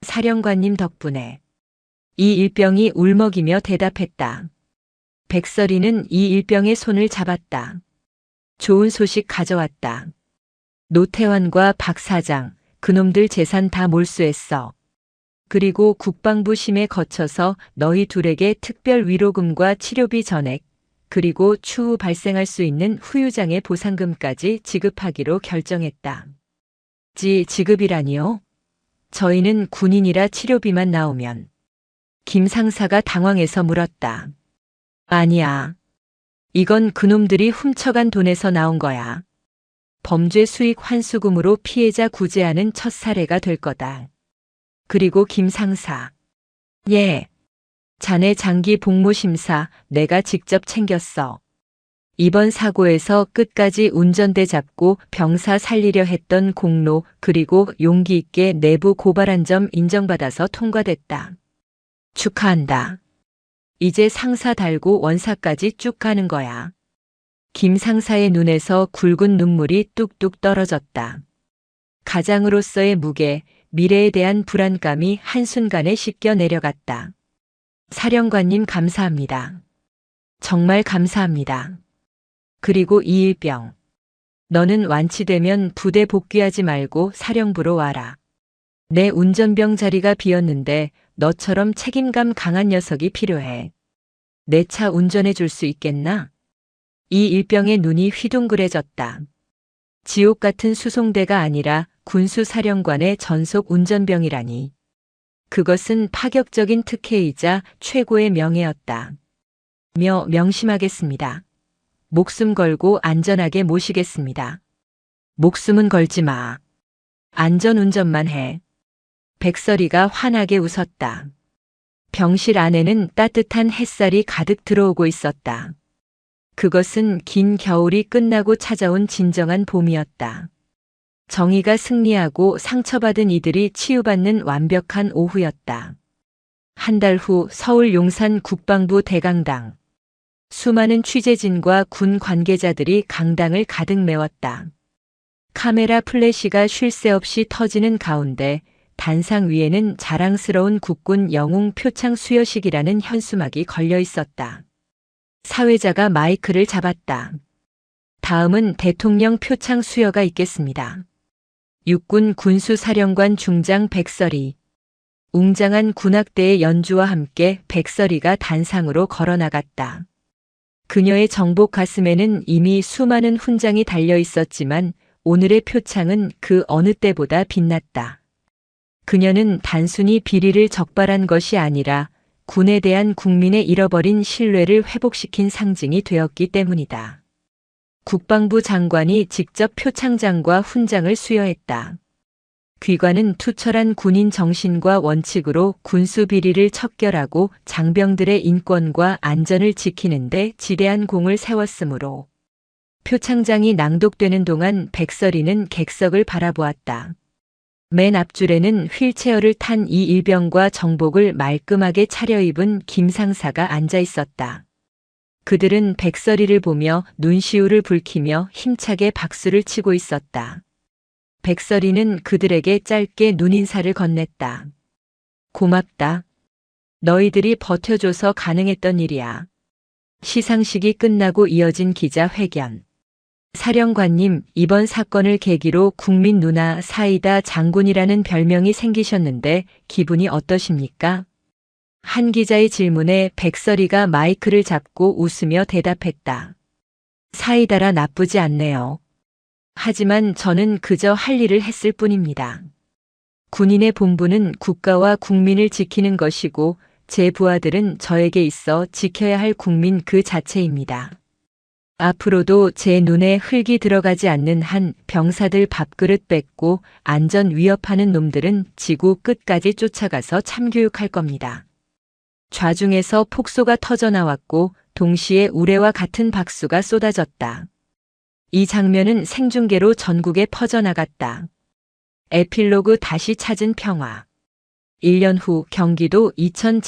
사령관님 덕분에. 이 일병이 울먹이며 대답했다. 백설이는 이 일병의 손을 잡았다. 좋은 소식 가져왔다. 노태환과 박 사장, 그놈들 재산 다 몰수했어. 그리고 국방부 심에 거쳐서 너희 둘에게 특별 위로금과 치료비 전액, 그리고 추후 발생할 수 있는 후유장애 보상금까지 지급하기로 결정했다. 지급이라니요? 저희는 군인이라 치료비만 나오면. 김 상사가 당황해서 물었다. 아니야. 이건 그놈들이 훔쳐간 돈에서 나온 거야. 범죄 수익 환수금으로 피해자 구제하는 첫 사례가 될 거다. 그리고 김 상사. 예. 자네 장기 복무 심사 내가 직접 챙겼어. 이번 사고에서 끝까지 운전대 잡고 병사 살리려 했던 공로 그리고 용기 있게 내부 고발한 점 인정받아서 통과됐다. 축하한다. 이제 상사 달고 원사까지 쭉 가는 거야. 김 상사의 눈에서 굵은 눈물이 뚝뚝 떨어졌다. 가장으로서의 무게, 미래에 대한 불안감이 한순간에 씻겨 내려갔다. 사령관님 감사합니다. 정말 감사합니다. 그리고 이일병. 너는 완치되면 부대 복귀하지 말고 사령부로 와라. 내 운전병 자리가 비었는데 너처럼 책임감 강한 녀석이 필요해. 내 차 운전해 줄 수 있겠나? 이 일병의 눈이 휘둥그레졌다. 지옥 같은 수송대가 아니라 군수사령관의 전속 운전병이라니. 그것은 파격적인 특혜이자 최고의 명예였다. 명심하겠습니다. 목숨 걸고 안전하게 모시겠습니다. 목숨은 걸지 마. 안전운전만 해. 백설이가 환하게 웃었다. 병실 안에는 따뜻한 햇살이 가득 들어오고 있었다. 그것은 긴 겨울이 끝나고 찾아온 진정한 봄이었다. 정의가 승리하고 상처받은 이들이 치유받는 완벽한 오후였다. 한 달 후 서울 용산 국방부 대강당. 수많은 취재진과 군 관계자들이 강당을 가득 메웠다. 카메라 플래시가 쉴 새 없이 터지는 가운데 단상 위에는 자랑스러운 국군 영웅 표창 수여식이라는 현수막이 걸려 있었다. 사회자가 마이크를 잡았다. 다음은 대통령 표창 수여가 있겠습니다. 육군 군수사령관 중장 백설이. 웅장한 군악대의 연주와 함께 백설이가 단상으로 걸어나갔다. 그녀의 정복 가슴에는 이미 수많은 훈장이 달려 있었지만 오늘의 표창은 그 어느 때보다 빛났다. 그녀는 단순히 비리를 적발한 것이 아니라 군에 대한 국민의 잃어버린 신뢰를 회복시킨 상징이 되었기 때문이다. 국방부 장관이 직접 표창장과 훈장을 수여했다. 귀관은 투철한 군인 정신과 원칙으로 군수 비리를 척결하고 장병들의 인권과 안전을 지키는 데 지대한 공을 세웠으므로 표창장이 낭독되는 동안 백설이는 객석을 바라보았다. 맨 앞줄에는 휠체어를 탄 이 일병과 정복을 말끔하게 차려입은 김 상사가 앉아 있었다. 그들은 백설이를 보며 눈시울을 붉히며 힘차게 박수를 치고 있었다. 백설이는 그들에게 짧게 눈인사를 건넸다. 고맙다. 너희들이 버텨줘서 가능했던 일이야. 시상식이 끝나고 이어진 기자회견. 사령관님, 이번 사건을 계기로 국민 누나 사이다 장군이라는 별명이 생기셨는데 기분이 어떠십니까? 한 기자의 질문에 백설이가 마이크를 잡고 웃으며 대답했다. 사이다라 나쁘지 않네요. 하지만 저는 그저 할 일을 했을 뿐입니다. 군인의 본분은 국가와 국민을 지키는 것이고 제 부하들은 저에게 있어 지켜야 할 국민 그 자체입니다. 앞으로도 제 눈에 흙이 들어가지 않는 한 병사들 밥그릇 뺏고 안전 위협하는 놈들은 지구 끝까지 쫓아가서 참교육할 겁니다. 좌중에서 폭소가 터져나왔고 동시에 우레와 같은 박수가 쏟아졌다. 이 장면은 생중계로 전국에 퍼져나갔다. 에필로그 다시 찾은 평화. 1년 후 경기도 이천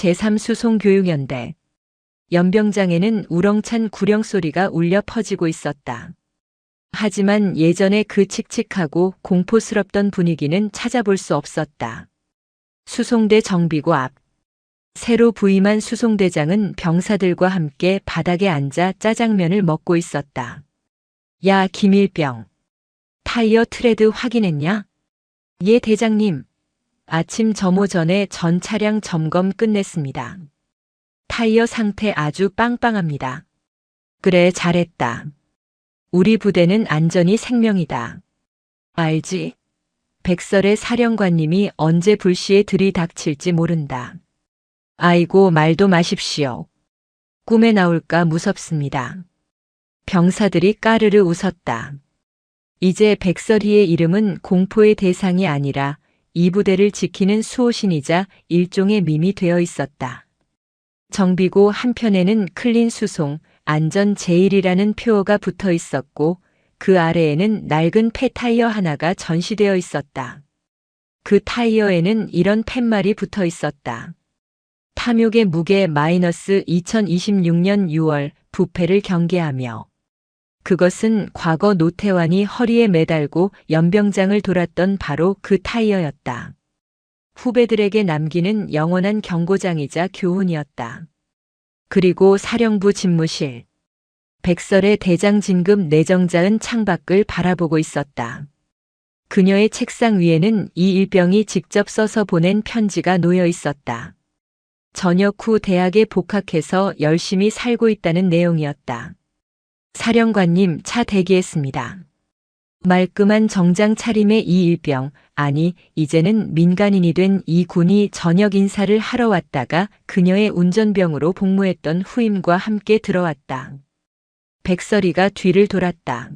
하지만 예전에 그 칙칙하고 공포스럽던 분위기는 찾아볼 수 없었다. 수송대 정비구 앞. 새로 부임한 수송대장은 병사들과 함께 바닥에 앉아 짜장면을 먹고 있었다. 야, 김일병. 타이어 트레드 확인했냐? 예, 대장님. 아침 점호 전에 전 차량 점검 끝냈습니다. 타이어 상태 아주 빵빵합니다. 그래, 잘했다. 우리 부대는 안전이 생명이다. 알지? 백설의 사령관님이 언제 불시에 들이닥칠지 모른다. 아이고, 말도 마십시오. 꿈에 나올까 무섭습니다. 병사들이 까르르 웃었다. 이제 백설이의 이름은 공포의 대상이 아니라 이 부대를 지키는 수호신이자 일종의 밈이 되어 있었다. 정비구 한편에는 클린 수송, 안전 제일이라는 표어가 붙어 있었고 그 아래에는 낡은 폐타이어 하나가 전시되어 있었다. 그 타이어에는 이런 팻말이 붙어 있었다. 탐욕의 무게 마이너스 2026년 6월 부패를 경계하며. 그것은 과거 노태환이 허리에 매달고 연병장을 돌았던 바로 그 타이어였다. 후배들에게 남기는 영원한 경고장이자 교훈이었다. 그리고 사령부 집무실. 백설의 대장 진급 내정자은 창밖을 바라보고 있었다. 그녀의 책상 위에는 이일병이 직접 써서 보낸 편지가 놓여 있었다. 전역 후 대학에 복학해서 열심히 살고 있다는 내용이었다. 사령관님, 차 대기했습니다. 말끔한 정장 차림의 이일병, 아니 이제는 민간인이 된 이 군이 저녁 인사를 하러 왔다가 그녀의 운전병으로 복무했던 후임과 함께 들어왔다. 백설이가 뒤를 돌았다.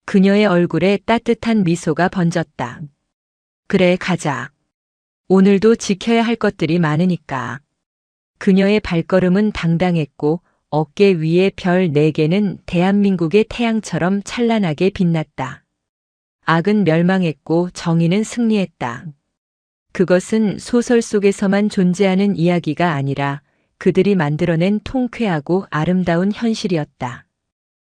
그녀의 얼굴에 따뜻한 미소가 번졌다. 그래, 가자. 오늘도 지켜야 할 것들이 많으니까. 그녀의 발걸음은 당당했고 어깨 위에 별 4개는 대한민국의 태양처럼 찬란하게 빛났다. 악은 멸망했고 정의는 승리했다. 그것은 소설 속에서만 존재하는 이야기가 아니라 그들이 만들어낸 통쾌하고 아름다운 현실이었다.